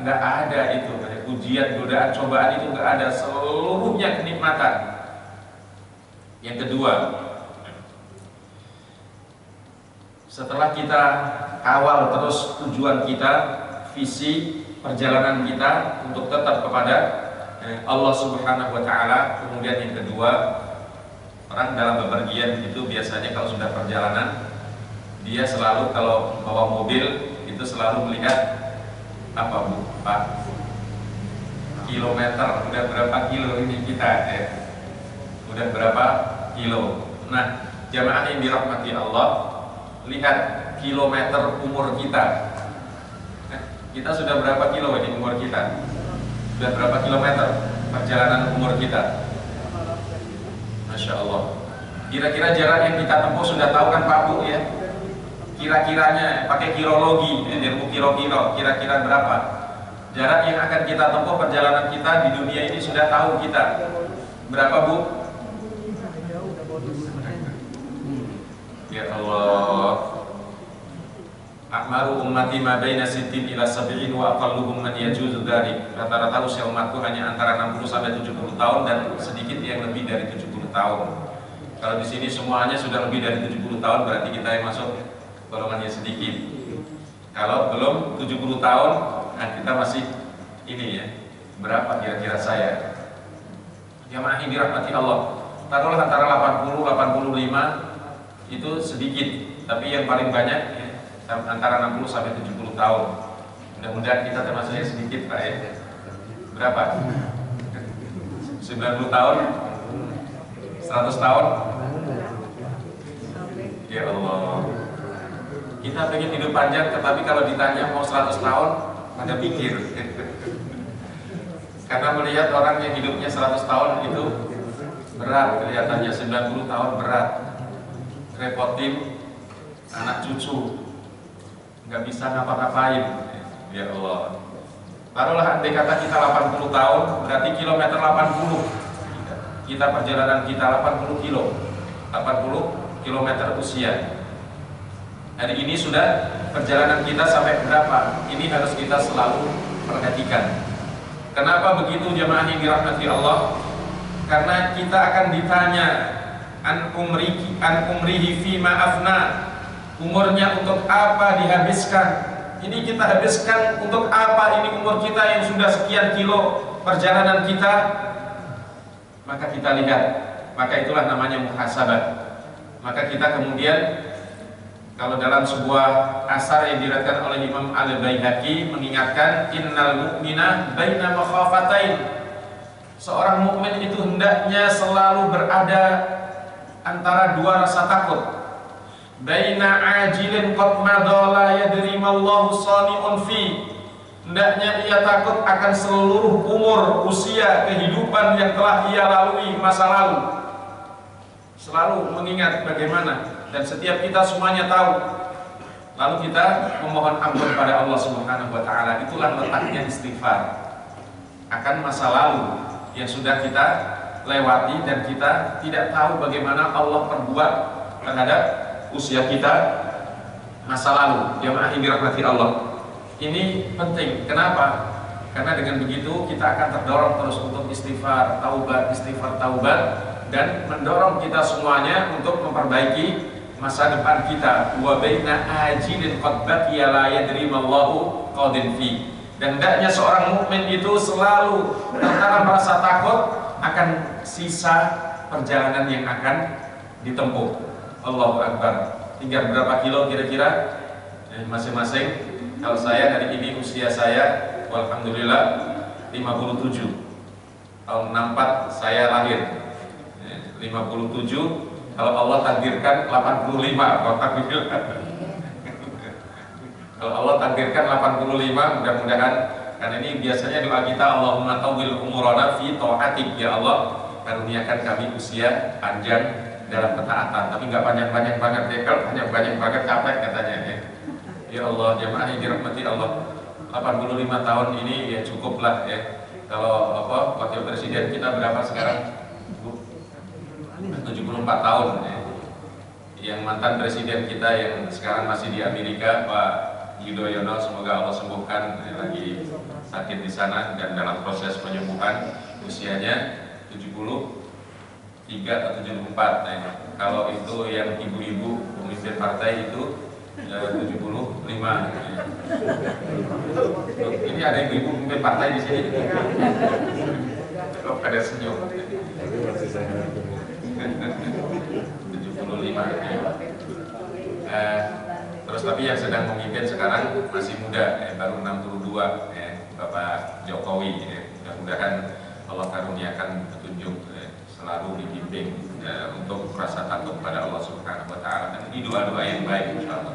nggak ada itu, banyak ujian, godaan, cobaan itu nggak ada, seluruhnya kenikmatan. Yang kedua, setelah kita kawal terus tujuan kita, visi perjalanan kita untuk tetap kepada Allah Subhanahu wa Ta'ala. Kemudian yang kedua, orang dalam bepergian itu biasanya kalau sudah perjalanan, dia selalu kalau bawa mobil itu selalu melihat apa Bu, Pak, kilometer, udah berapa kilo ini kita udah berapa kilo. Nah, jamaah yang dirahmati Allah, lihat kilometer umur kita. Kita sudah berapa kilo ini umur kita? Sudah berapa kilometer perjalanan umur kita? Masya Allah. Kira-kira jarak yang kita tempuh sudah tahu kan Pak Bu ya? Kira-kiranya pakai kirologi, ilmu kiro-kiro, kira-kira berapa jarak yang akan kita tempuh perjalanan kita di dunia ini, sudah tahu kita berapa Bu? Ya Allah. Akmaru ummati ma baina 60 ila 70 wa aqalluhum man yajuzu dzalik. Rata-rata usia umatku hanya antara 60 sampai 70 tahun dan sedikit yang lebih dari 70 tahun. Kalau di sini semuanya sudah lebih dari 70 tahun, berarti kita yang masuk golongannya sedikit. Kalau belum 70 tahun, nah kita masih ini ya. Berapa kira-kira saya? Jamaah yang dirahmati Allah, taruhlah antara 80 85 itu sedikit, tapi yang paling banyak ya, antara 60 sampai 70 tahun. Mudah-mudahan kita termasuknya sedikit Pak ya. Berapa? 90 tahun? 100 tahun? Ya Allah. Kita pengen hidup panjang, tetapi kalau ditanya mau 100 tahun, ada pikir. Karena melihat orang yang hidupnya 100 tahun itu berat, kelihatannya 90 tahun berat, repotin anak cucu, nggak bisa ngapa-ngapain. Ya Allah. Taruhlah andai kata kita 80 tahun, berarti kilometer 80. Kita perjalanan kita 80 kilo, 80 kilometer usia. Hari ini sudah perjalanan kita sampai berapa? Ini harus kita selalu perhatikan. Kenapa begitu jemaah yang dirahmati Allah? Karena kita akan ditanya an umrihi fima afna. Umurnya untuk apa dihabiskan? Ini kita habiskan untuk apa ini umur kita yang sudah sekian kilo perjalanan kita? Maka kita lihat, maka itulah namanya muhasabah. Maka kita kemudian, kalau dalam sebuah asar yang diriwayatkan oleh Imam Al-Baihaqi mengingatkan, innal mu'mina baina makhafatain. Seorang mukmin itu hendaknya selalu berada antara dua rasa takut. Baina ajilin qad madalla yadri mallahu sani'un fi. Hendaknya ia takut akan seluruh umur, usia, kehidupan yang telah ia lalui masa lalu. Selalu mengingat bagaimana, dan setiap kita semuanya tahu. Lalu kita memohon ampun pada Allah Subhanahu wa Ta'ala. Itulah letaknya istighfar akan masa lalu yang sudah kita lewati dan kita tidak tahu bagaimana Allah perbuat terhadap usia kita masa lalu. Jemaah yang dirahmati Allah, ini penting. Kenapa? Karena dengan begitu kita akan terdorong terus untuk istighfar taubat, dan mendorong kita semuanya untuk memperbaiki masa depan kita, wa baina ajilin qad baqiya la yadri mallahu qadin fi. Dan hendaknya seorang mukmin itu selalu antara merasa takut akan sisa perjalanan yang akan ditempuh. Allahu Akbar. Tinggal berapa kilo kira-kira masing-masing? Kalau saya hari ini usia saya alhamdulillah 57. Tahun 64 saya lahir. 57. Kalau Allah takdirkan 85. Kalau Allah takdirkan 85, mudah-mudahan, karena ini biasanya doa kita, Allahumma tawwil umurana fi ta'atik, ya Allah karuniakan kami usia panjang dalam ketaatan. Tapi nggak panjang-panjang banget ya, kalau panjang-panjang banget capek katanya ya. Ya Allah, jemaah yang dirahmati Allah, 85 tahun ini ya cukuplah ya. Kalau wakil presiden kita berapa sekarang? 74 tahun ya. Yang mantan presiden kita yang sekarang masih di Amerika, Pak Yudhoyono, semoga Allah sembuhkan, lagi sakit di sana dan dalam proses penyembuhan, usianya 73 atau 74. Nah, kalau itu yang ibu-ibu pemimpin partai itu 75. Ini ada ibu-ibu pemimpin partai di sini. Ada senyum. 75. Terus tapi yang sedang memimpin sekarang masih muda, baru 62, Bapak Jokowi. Mudah-mudahan Allah karuniakan petunjuk, selalu dibimbing untuk rasa takut pada Allah Subhanahu Wa Taala. Dan ini doa-doa yang baik, insyaallah,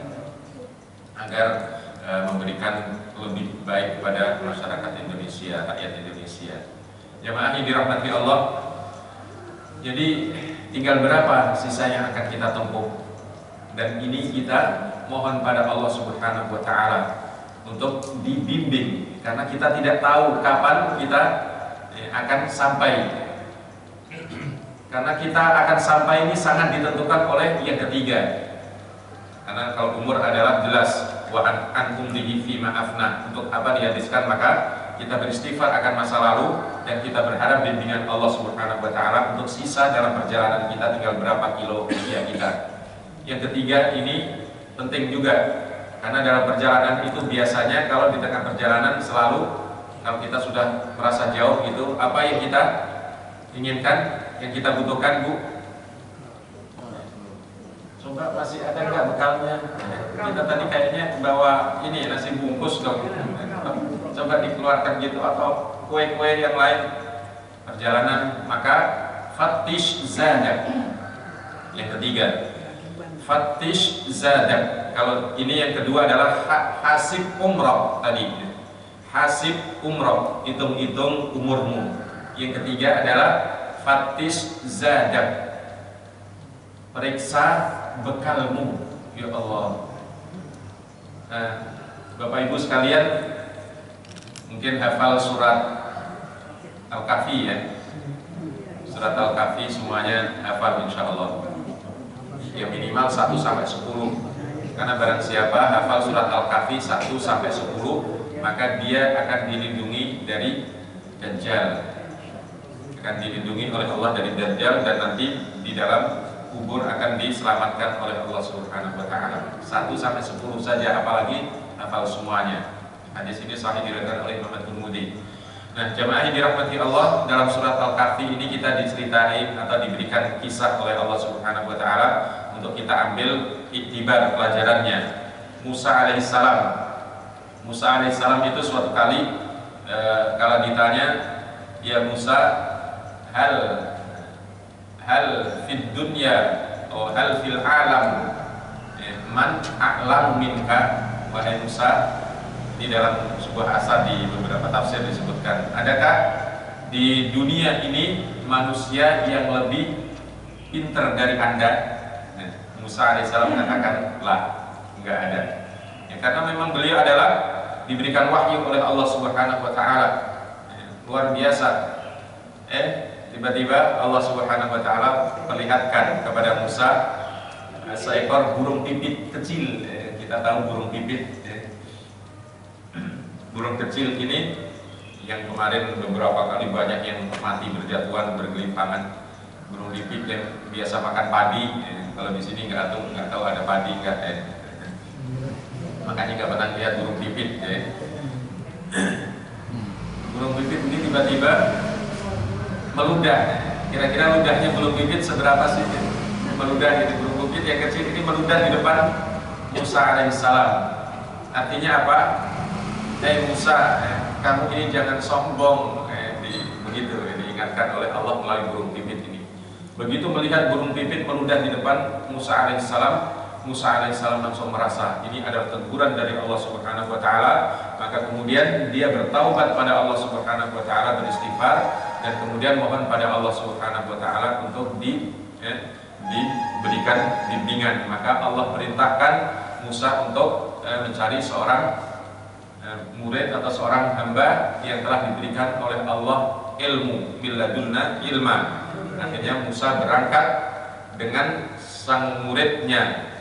agar memberikan lebih baik kepada masyarakat Indonesia, rakyat Indonesia. Jamaah yang dirahmati Allah. Jadi tinggal berapa sisa yang akan kita tempuh? Dan ini kita mohon pada Allah Subhanahu Wa Taala untuk dibimbing, karena kita tidak tahu kapan kita akan sampai. Karena kita akan sampai ini sangat ditentukan oleh yang ketiga. Karena kalau umur adalah jelas, wa an umrihi fi ma'afna, untuk apa dihabiskan, maka kita beristighfar akan masa lalu dan kita berharap bimbingan Allah Subhanahu Wa Taala untuk sisa dalam perjalanan kita, tinggal berapa kilo usia kita. Yang ketiga ini penting juga, karena dalam perjalanan itu biasanya kalau di tengah perjalanan selalu, kalau kita sudah merasa jauh gitu, apa yang kita inginkan, yang kita butuhkan, Bu? Coba masih ada nggak bekalnya? Kita tadi kayaknya bawa ini nasi bungkus dong. Coba dikeluarkan gitu, atau kue-kue yang lain perjalanan. Maka fattish zadak. Yang ketiga, fattish zadak. Kalau ini yang kedua adalah hasib umroh tadi. Hasib umroh, hitung-hitung umurmu. Yang ketiga adalah fattish zadak, periksa bekalmu, ya Allah. Nah, Bapak Ibu sekalian, mungkin hafal surat Al-Kahfi ya. Surat Al-Kahfi semuanya hafal insya Allah. Ya minimal 1 sampai 10. Karena barang siapa hafal surat Al-Kahfi 1 sampai 10, maka dia akan dilindungi dari Dajjal. Akan dilindungi oleh Allah dari Dajjal, dan nanti di dalam kubur akan diselamatkan oleh Allah Subhanahu Wa Taala. 1 sampai 10 saja, apalagi hafal semuanya. Hadis ini sahih diriwayatkan oleh Imam Tirmidzi. Nah, jemaah yang dirahmati Allah, dalam surat Al-Kahfi ini kita diceritai atau diberikan kisah oleh Allah Subhanahu Wa Taala untuk kita ambil iktibar pelajarannya. Musa alaihissalam. Musa alaihissalam itu suatu kali kalau ditanya, ya Musa, hal fid dunya atau hal fil alam man a'lam minka, wahai Musa. Di dalam sebuah asar di beberapa tafsir disebutkan, adakah di dunia ini manusia yang lebih pintar dari Anda? Musa alaihissalam mengatakan, lah, enggak ada. Ya, karena memang beliau adalah diberikan wahyu oleh Allah Subhanahu Wa Taala, luar biasa. Tiba-tiba Allah Subhanahu Wa Taala perlihatkan kepada Musa seekor burung pipit kecil. Kita tahu burung pipit. Burung kecil ini yang kemarin beberapa kali banyak yang mati berjatuhan, bergelimpangan. Burung pipit yang biasa makan padi, Kalau di sini nggak tahu ada padi nggak ya. Makanya nggak pernah lihat burung pipit ya. Burung pipit ini tiba-tiba meludah. Kira-kira ludahnya burung pipit seberapa sih? Meludah gitu, burung pipit yang kecil ini meludah di depan Musa alaihissalam. Artinya apa? Musa, kamu ini jangan sombong. Begitu diingatkan oleh Allah melalui burung pipit ini. Begitu melihat burung pipit meludah di depan Musa alaihissalam, Musa alaihissalam langsung merasa ini adalah teguran dari Allah Subhanahu wa taala, maka kemudian dia bertaubat pada Allah Subhanahu wa taala, beristighfar, dan kemudian mohon pada Allah Subhanahu wa taala untuk diberikan bimbingan. Maka Allah perintahkan Musa untuk mencari seorang murid atau seorang hamba yang telah diberikan oleh Allah ilmu, billadunna ilma. Akhirnya Musa berangkat dengan sang muridnya,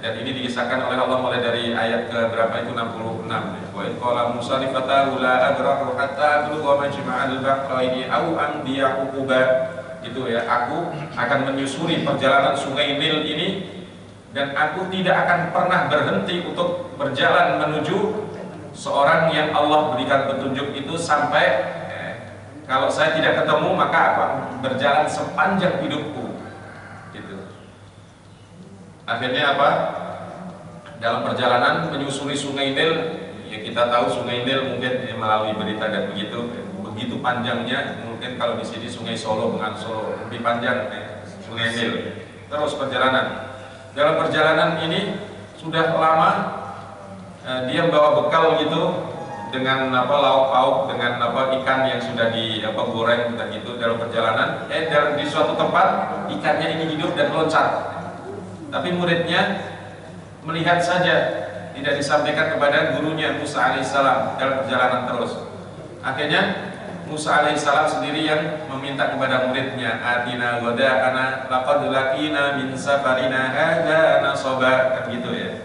dan ini dikisahkan oleh Allah mulai dari ayat ke berapa itu 66. Wa qala Musa li fatahu la abrahu hatta ablugha majma'al bahraini aw amdiya uquba. Itu ya, aku akan menyusuri perjalanan sungai Nil ini dan aku tidak akan pernah berhenti untuk berjalan menuju seorang yang Allah berikan petunjuk itu sampai kalau saya tidak ketemu maka apa? Berjalan sepanjang hidupku. Akhirnya apa? Dalam perjalanan menyusuri sungai Nil, ya kita tahu sungai Nil mungkin melalui berita dan begitu panjangnya. Mungkin kalau di sini sungai Solo dengan Solo lebih panjang sungai Nil. Terus perjalanan. Dalam perjalanan ini sudah lama dia bawa bekal gitu dengan lauk pauk, dengan ikan yang sudah goreng dan gitu dalam perjalanan. Di suatu tempat ikannya ini hidup dan loncat. Tapi muridnya melihat saja, tidak disampaikan kepada gurunya Musa alaihissalam dalam perjalanan terus. Akhirnya Musa alaihissalam sendiri yang meminta kepada muridnya, atina ghada'ana laqad laqina min safarina hadza nasaba, kan gitu ya.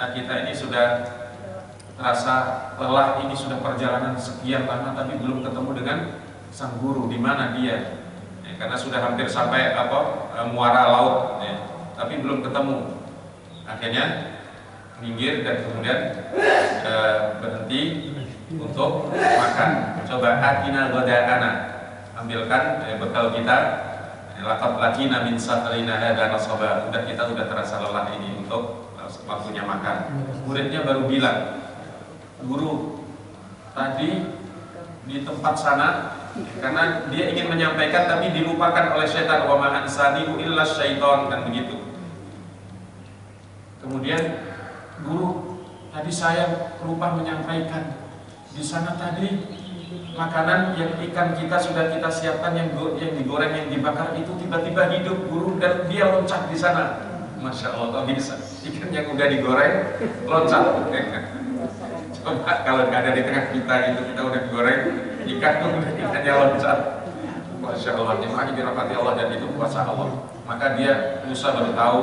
Nah, kita ini sudah terasa lelah, ini sudah perjalanan sekian lama tapi belum ketemu dengan sang guru. Di mana dia? Karena sudah hampir sampai muara laut ya. Tapi belum ketemu. Akhirnya minggir dan kemudian berhenti untuk makan. Coba atina ghada'ana, ambilkan bekal kita. Laqad laqina min safarina hadza nasaba. Kita sudah terasa lelah ini untuk waktunya makan. Muridnya baru bilang, guru, tadi di tempat sana, karena dia ingin menyampaikan tapi dilupakan oleh syaitan, wa ma ansanihu illa syaitan, kan begitu. Kemudian, guru, tadi saya lupa menyampaikan di sana tadi makanan yang ikan kita sudah kita siapkan yang digoreng, yang dibakar itu tiba-tiba hidup, guru, dan dia loncat di sana. Masya Allah, kok bisa? Ikan yang udah digoreng loncat. Coba kalau nggak ada di tengah kita gitu, kita udah digoreng ikan tuh ikannya loncat. Masya Allah, ini dirahmati Allah dan itu kuasa Allah. Maka dia Musa baru tahu,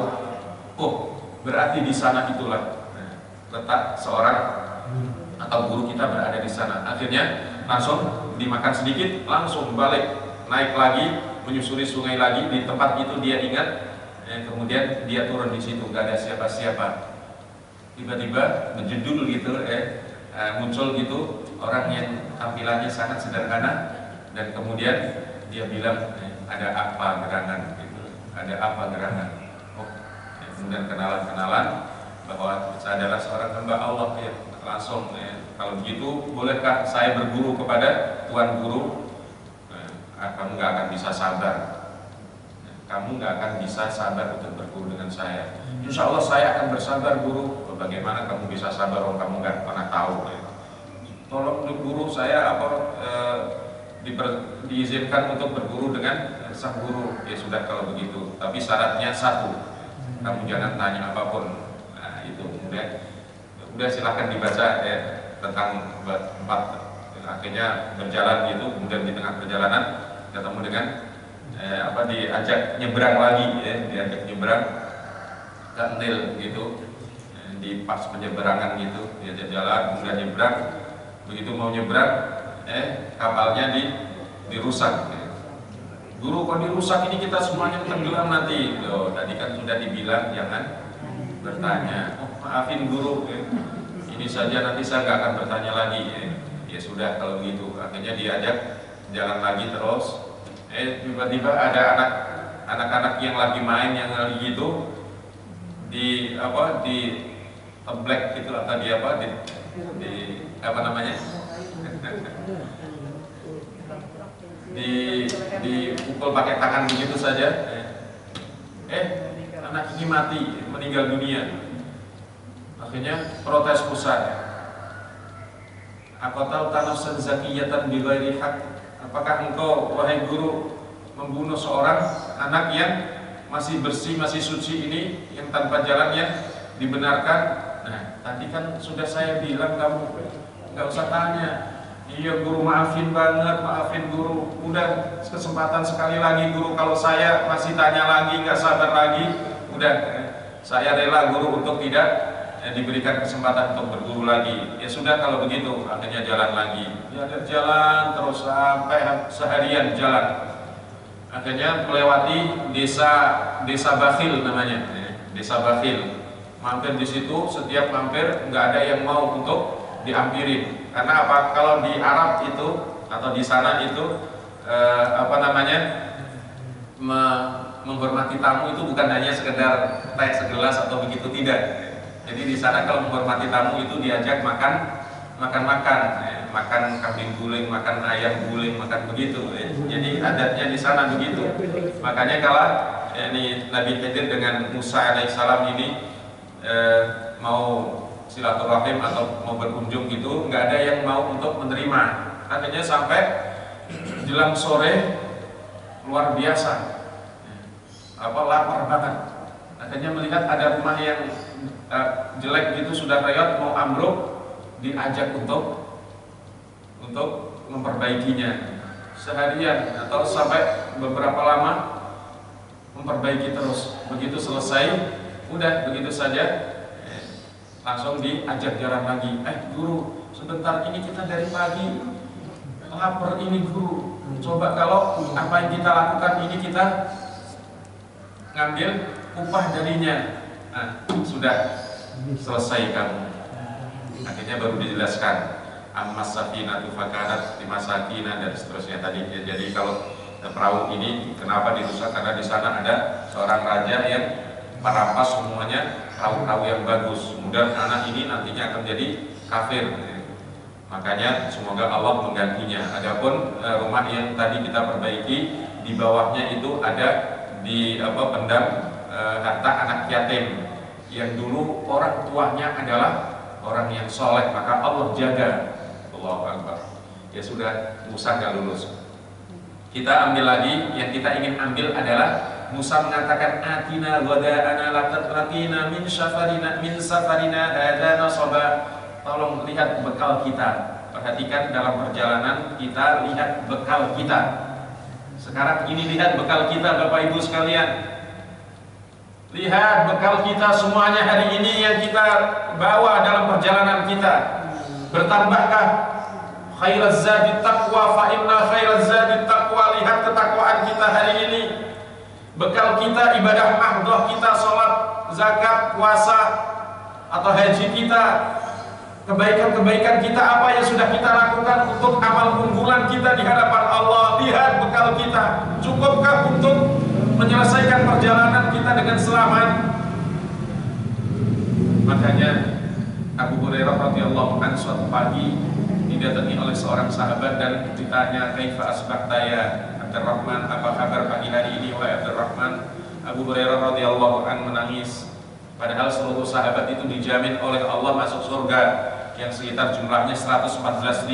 oh berarti di sana itulah letak seorang atau guru kita berada di sana. Akhirnya langsung dimakan sedikit, langsung balik, naik lagi, menyusuri sungai lagi. Di tempat itu dia ingat, kemudian dia turun di situ, gak ada siapa-siapa. Tiba-tiba menjedul gitu, muncul gitu orang yang tampilannya sangat sederhana, dan kemudian dia bilang, ada apa gerangan? Gitu. Ada apa gerangan? Oh, kemudian kenalan bahwa saya adalah seorang hamba Allah ya. Langsung kalau begitu bolehkah saya berguru kepada tuan guru? Kamu nggak akan bisa sabar. Kamu nggak akan bisa sabar untuk berguru dengan saya. Insya Allah saya akan bersabar, guru. Bagaimana kamu bisa sabar kalau kamu nggak pernah tahu? Tolong guru, saya diizinkan untuk berguru dengan sang guru. Ya sudah kalau begitu. Tapi syaratnya satu, kamu jangan tanya apapun. Nah itu kemudian. Udah silahkan dibaca tentang tempat. Akhirnya berjalan gitu, kemudian di tengah perjalanan ketemu dengan diajak nyebrang lagi diajak nyebrang ke Nil gitu, di pas penyeberangan gitu, diajak jalan, kemudian nyebrang. Begitu mau nyebrang, kapalnya dirusak. Guru kok dirusak ini, kita semuanya tenggelam nanti. Loh, tadi kan sudah dibilang jangan bertanya. Oh, maafin guru, ini saja nanti saya nggak akan bertanya lagi. Ya sudah kalau begitu. Akhirnya diajak jalan lagi terus. Tiba-tiba ada anak-anak yang lagi main yang lagi gitu di teblek gitu atau di apa namanya dipukul pakai tangan begitu saja. Anak ini mati, meninggal dunia. Akhirnya protes pusat. Aku tahu nafsan zakiyatan bighairi haq. Apakah engkau wahai guru membunuh seorang anak yang masih bersih, masih suci ini, yang tanpa jalan yang dibenarkan? Nah, tadi kan sudah saya bilang kamu nggak usah tanya. Iya guru, maafin banget, maafin guru. Udah kesempatan sekali lagi guru, kalau saya masih tanya lagi, nggak sabar lagi, udah saya rela guru untuk tidak diberikan kesempatan untuk berguru lagi. Ya sudah kalau begitu, akhirnya jalan lagi. Ya jalan terus sampai seharian jalan. Akhirnya melewati desa Bakhil namanya, desa Bakhil. Mampir di situ, setiap mampir nggak ada yang mau untuk diampirin. Karena apa? Kalau di Arab itu atau di sana itu menghormati tamu itu bukan hanya sekedar teh segelas atau begitu, tidak. Jadi di sana kalau menghormati tamu itu diajak makan kambing guling, makan ayam guling, makan begitu. Jadi adatnya di sana begitu. Makanya kalau ini Nabi Khidir dengan Musa alaihissalam ini mau silaturahim atau mau berkunjung gitu, nggak ada yang mau untuk menerima. Akhirnya sampai jelang sore luar biasa, lapar banget. Akhirnya melihat ada rumah yang jelek gitu, sudah reot mau ambruk, diajak untuk memperbaikinya seharian atau sampai beberapa lama memperbaiki terus. Begitu selesai, udah begitu saja langsung diajak jalan lagi. Guru, sebentar ini kita dari pagi lapar ini guru. Coba kalau apa yang kita lakukan ini kita ngambil upah darinya. Nah, sudah selesai kamu. Akhirnya baru dijelaskan ammas safinatu fakanat limasakina dan seterusnya tadi. Jadi kalau perahu ini kenapa dirusak, karena di sana ada seorang raja yang merampas semuanya perahu-perahu yang bagus. Kemudian anak ini nantinya akan jadi kafir. Makanya semoga Allah menggantinya. Adapun rumah yang tadi kita perbaiki, di bawahnya itu ada pendam harta anak yatim yang dulu orang tuanya adalah orang yang soleh, maka Allah jaga. Allahu Akbar. Ya sudah, Musa nggak lulus. Kita ambil lagi, yang kita ingin ambil adalah Musa mengatakan atina ghada'ana laqina min safarina hadza nasaba. Tolong lihat bekal kita. Perhatikan dalam perjalanan kita, lihat bekal kita. Sekarang ini lihat bekal kita Bapak Ibu sekalian. Lihat bekal kita semuanya hari ini yang kita bawa dalam perjalanan kita. Bertambahkah khairaz zadi taqwa, fa inna khairaz zadi taqwa. Lihat ketakwaan kita hari ini. Bekal kita ibadah mahdoh kita, sholat, zakat, puasa atau haji kita, kebaikan-kebaikan kita, apa yang sudah kita lakukan untuk amal unggulan kita di hadapan Allah. Lihat bekal kita, cukupkah untuk menyelesaikan perjalanan kita dengan selamat? Makanya Abu Hurairah radhiyallahu anhu suatu pagi didatangi oleh seorang sahabat dan ditanya, kaifa asbahta ya Abdurrahman, apa kabar pagi hari ini wahai Abdurrahman? Abu Hurairah radhiyallahu anhu menangis. Padahal seluruh sahabat itu dijamin oleh Allah masuk surga yang sekitar jumlahnya 114.000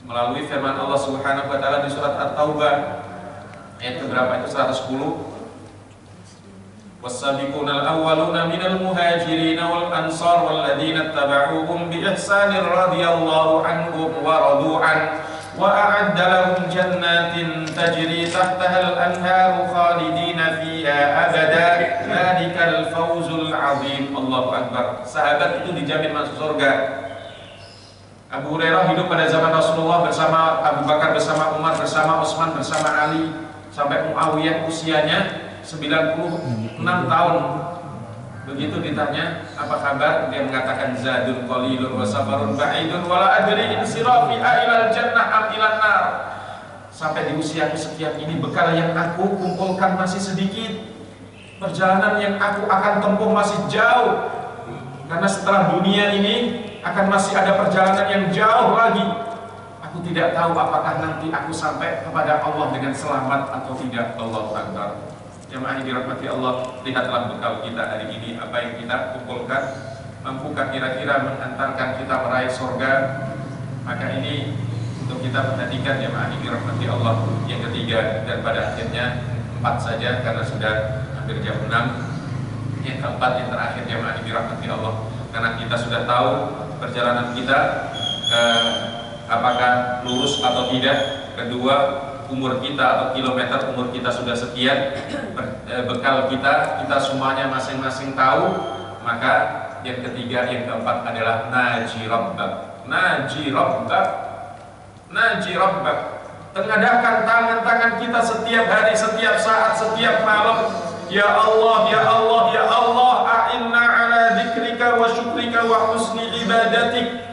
melalui firman Allah Subhanahu wa taala di surat At-Taubah ayat berapa itu? 110. Was-sabiqunal awwaluna minal muhajirin wal ansar wal ladzina ittaba'uuhum bi ihsanin radhiyallahu anhum wa radu an wa a'adda lahum jannatin tajri tahtaha al-anharu khalidina fiha abada dzalikal fawzul 'adzim. Allahu akbar. Sahabat itu dijamin masuk surga. Abu Hurairah hidup pada zaman Rasulullah bersama Abu Bakar, bersama Umar, bersama Utsman, bersama Ali, sampai Muawiyah usianya 96 tahun. Begitu ditanya, apa kabar? Dia mengatakan zadun qalilun wa safarun ba'idun wa la adri insirafi ilal jannah am ilan nar. Sampai di usiaku sekian ini, bekal yang aku kumpulkan masih sedikit, perjalanan yang aku akan tempuh masih jauh. Karena setelah dunia ini akan masih ada perjalanan yang jauh lagi. Aku tidak tahu apakah nanti aku sampai kepada Allah dengan selamat atau tidak. Allahu Akbar. Jemaah yang dirahmati Allah, lihatlah bekal kita hari ini, apa yang kita kumpulkan, mampukah kira-kira mengantarkan kita meraih surga? Maka ini untuk kita perhatikan, jemaah yang dirahmati Allah. Yang ketiga, dan pada akhirnya 4 saja karena sudah hampir jam 6. Yang keempat, yang terakhir, jemaah yang dirahmati Allah, karena kita sudah tahu perjalanan kita apakah lurus atau tidak. Kedua, umur kita atau kilometer umur kita sudah sekian, bekal kita semuanya masing-masing tahu. Maka yang ketiga, yang keempat adalah naji rabbak. Naji rabbak, naji rabbak. Tengadahkan tangan-tangan kita setiap hari, setiap saat, setiap malam. Ya Allah, ya Allah, ya Allah, a'inna ala dzikrika wa syukrika wa husni ibadatik.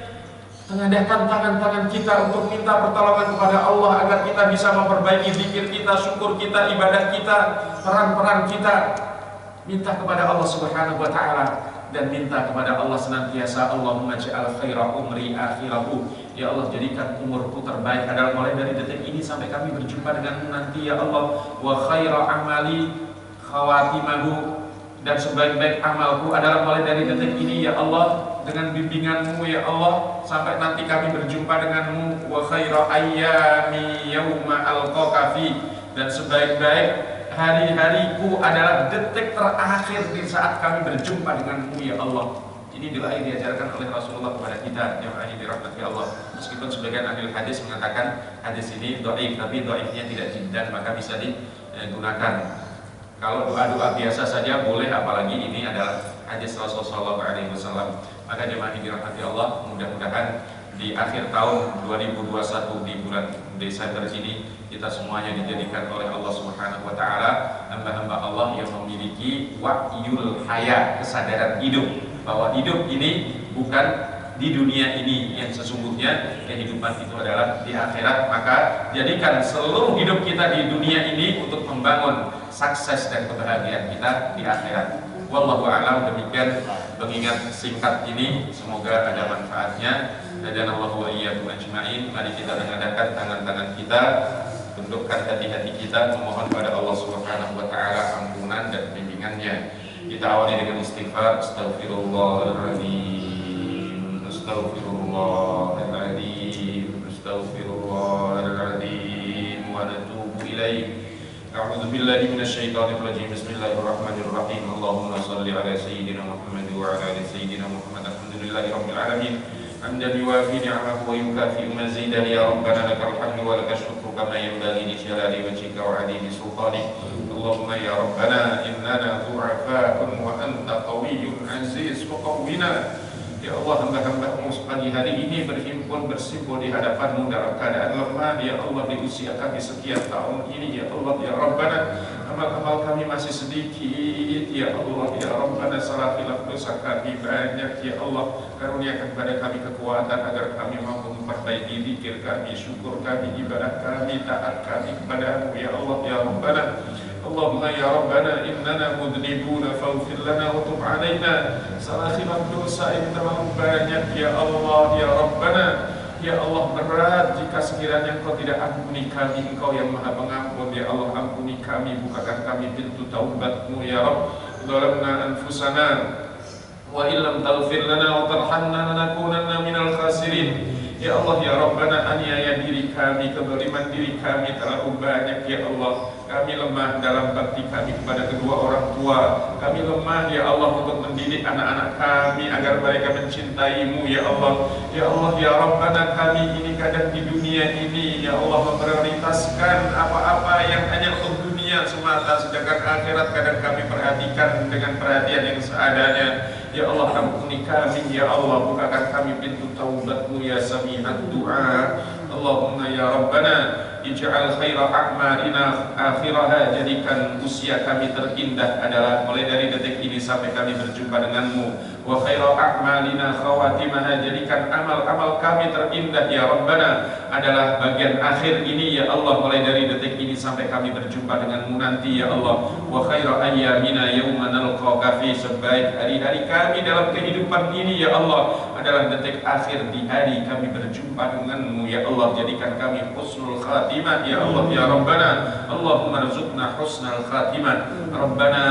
Tengadahkan tangan-tangan kita untuk minta pertolongan kepada Allah agar kita bisa memperbaiki zikir kita, syukur kita, ibadah kita, peran-peran kita. Minta kepada Allah Subhanahu wa taala dan minta kepada Allah senantiasa, Allahumma ja'al khaira umri akhirahu. Ya Allah, jadikan umurku terbaik adalah mulai dari detik ini sampai kami berjumpa denganmu nanti ya Allah. Wa khaira amali khawatimahu, dan sebaik-baik amalku adalah mulai dari detik ini ya Allah, dengan bimbinganmu ya Allah, sampai nanti kami berjumpa denganmu. Wa khaira ayyami yauma alqaka fi, dan sebaik-baik hari-hariku adalah detik terakhir di saat kami berjumpa denganmu ya Allah. Ini doa yang diajarkan oleh Rasulullah kepada kita yang dirahmati Allah. Meskipun sebagian ahli hadis mengatakan hadis ini dhaif, tapi dhaifnya tidak jiddan, maka bisa digunakan. Kalau doa-doa biasa saja boleh, apalagi ini adalah hadis Rasulullah SAW. Maka jemaah yang dirahmati Allah, mudah-mudahan di akhir tahun 2021 di bulan Desember ini kita semuanya dijadikan oleh Allah Subhanahu wa taala hamba-hamba Allah yang memiliki wahyul haya, kesadaran hidup, bahwa hidup ini bukan di dunia ini, yang sesungguhnya kehidupan itu adalah di akhirat. Maka jadikan seluruh hidup kita di dunia ini untuk membangun sukses dan kebahagiaan kita di akhirat. Wallahu a'lam. Demikian pengingat singkat ini, semoga ada manfaatnya. Dan Allah wa iyyakum ajma'in. Mari kita mengadakan tangan-tangan kita, tundukkan hati-hati kita, memohon pada Allah Subhanahu wa taala ampunan dan bimbingannya. Kita awali dengan istighfar. Astaghfirullahaladzim, astaghfirullahaladzim, astaghfirullahaladzim, wa natubu ilaih. A'udzu billahi minasyaitonir rajim. Bismillahirrahmanirrahim. Allahumma shalli ala sayyidina Muhammad wa ala ali sayyidina Muhammad. Alhamdulillahirabbil alamin. Hamdan yuwafi ni'amahu wa yukafi mazidan. Ya Rabbana lakal hamdu wa lakal syukru kama yanbaghi li jalali wajhika wa 'azimi sultanik. Allahumma ya Rabbana innana du'afa'un wa anta qawiyyun 'aziz faqawwina. Ya Allah, hamba-hamba-Mu pagi hari ini berhimpun bersimpul di hadapan-Mu dalam keadaan lemah. Ya Allah, di usia kami sekian tahun ini, ya Allah, ya Rabbana, amal-amal kami masih sedikit. Ya Allah, ya Rabbana, salah khilaf dosa kami banyak. Ya Allah, karuniakan kepada kami kekuatan agar kami mampu memperbaiki zikir kami, syukur kami, ibadah kami, taat kami kepada-Mu. Ya Allah, ya Rabbana, Allahumma ya Rabbana, innana mudnibuna faghfir lana wa tub 'alaina. Salah khilaf dosa yang terlalu banyak ya Allah, ya Rabbana. Ya Allah, berat jika sekiranya Engkau tidak ampuni kami. Engkau yang Maha Pengampun. Ya Allah, ampuni kami, bukakan kami pintu taubat-Mu ya Rabb. Zalamna anfusana wa illam taghfir lana wa tarhamna lanakunanna minal khasirin. Ya Allah, ya Rabbana, aniaya diri kami, kezaliman diri kami terlalu banyak ya Allah. Kami lemah dalam bakti kami kepada kedua orang tua. Kami lemah ya Allah untuk mendidik anak-anak kami agar mereka mencintai-Mu ya Allah. Ya Allah, ya Rabbana, kami ini kadang di dunia ini ya Allah memprioritaskan apa-apa yang hanya untuk dunia. semata, sedangkan akhirat kadang kami perhatikan dengan perhatian yang seadanya. Ya Allah, ampuni kami, ya Allah, bukakan kami pintu taubat-Mu ya sami'ad du'a. Allahumma ya Rabbana ij'al khaira a'malina akhiraha, jadikan usia kami terindah adalah mulai dari detik ini sampai kami berjumpa denganmu. Wa khaira a'malina khawatimaha, jadikan amal-amal kami terindah ya Rabbana adalah bagian akhir ini ya Allah, mulai dari detik ini sampai kami berjumpa denganmu nanti ya Allah. Wa khaira ayyamina yawma nalqaka fi, sebaik hari-hari kami dalam kehidupan ini ya Allah adalah detik akhir di hari kami berjumpa denganmu ya Allah. Jadikan kami husnul khatimah ya Allah ya Rabbana. Allahumma rzuqna husnal khatimah. Rabbana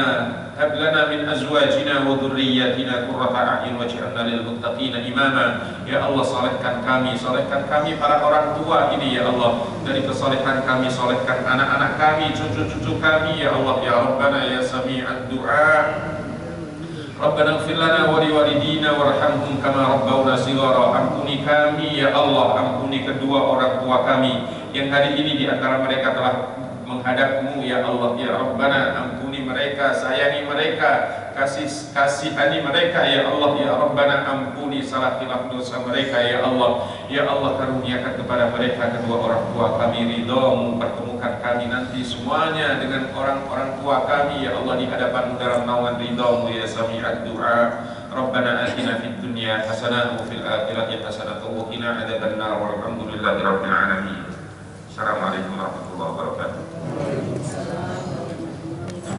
hab lana min azwajina wa dhurriyyatina qurrata a'yun waj'alna lil muttaqina imama. Ya Allah, salehkan kami para orang tua ini ya Allah. Dari kesalehan kami, salehkan anak-anak kami, cucu-cucu kami ya Allah ya Rabbana ya sami'ad du'a. Rabbana ighfir lana wa liwalidina warhamhum kama rabbawna shighara. Ampuni kami ya Allah, ampuni kedua orang tua kami yang hari ini di antara mereka telah menghadap-Mu ya Allah ya Rabbana. Ampuni mereka, sayangi mereka, kasihani mereka ya Allah ya Rabbana. Ampuni salah khilaf dosa mereka ya Allah. Ya Allah, karuniakan kepada mereka kedua orang tua kami ridho-Mu, pertemukan kami nanti semuanya dengan orang-orang tua kami ya Allah di hadapan-Mu dalam naungan ridho-Mu ya sami'ad du'a. Rabbana atina fid dunya hasanah wa fil akhirati hasanah wa qina adzabannar walhamdulillahi rabbil alamin. Assalamualaikum warahmatullahi wabarakatuh.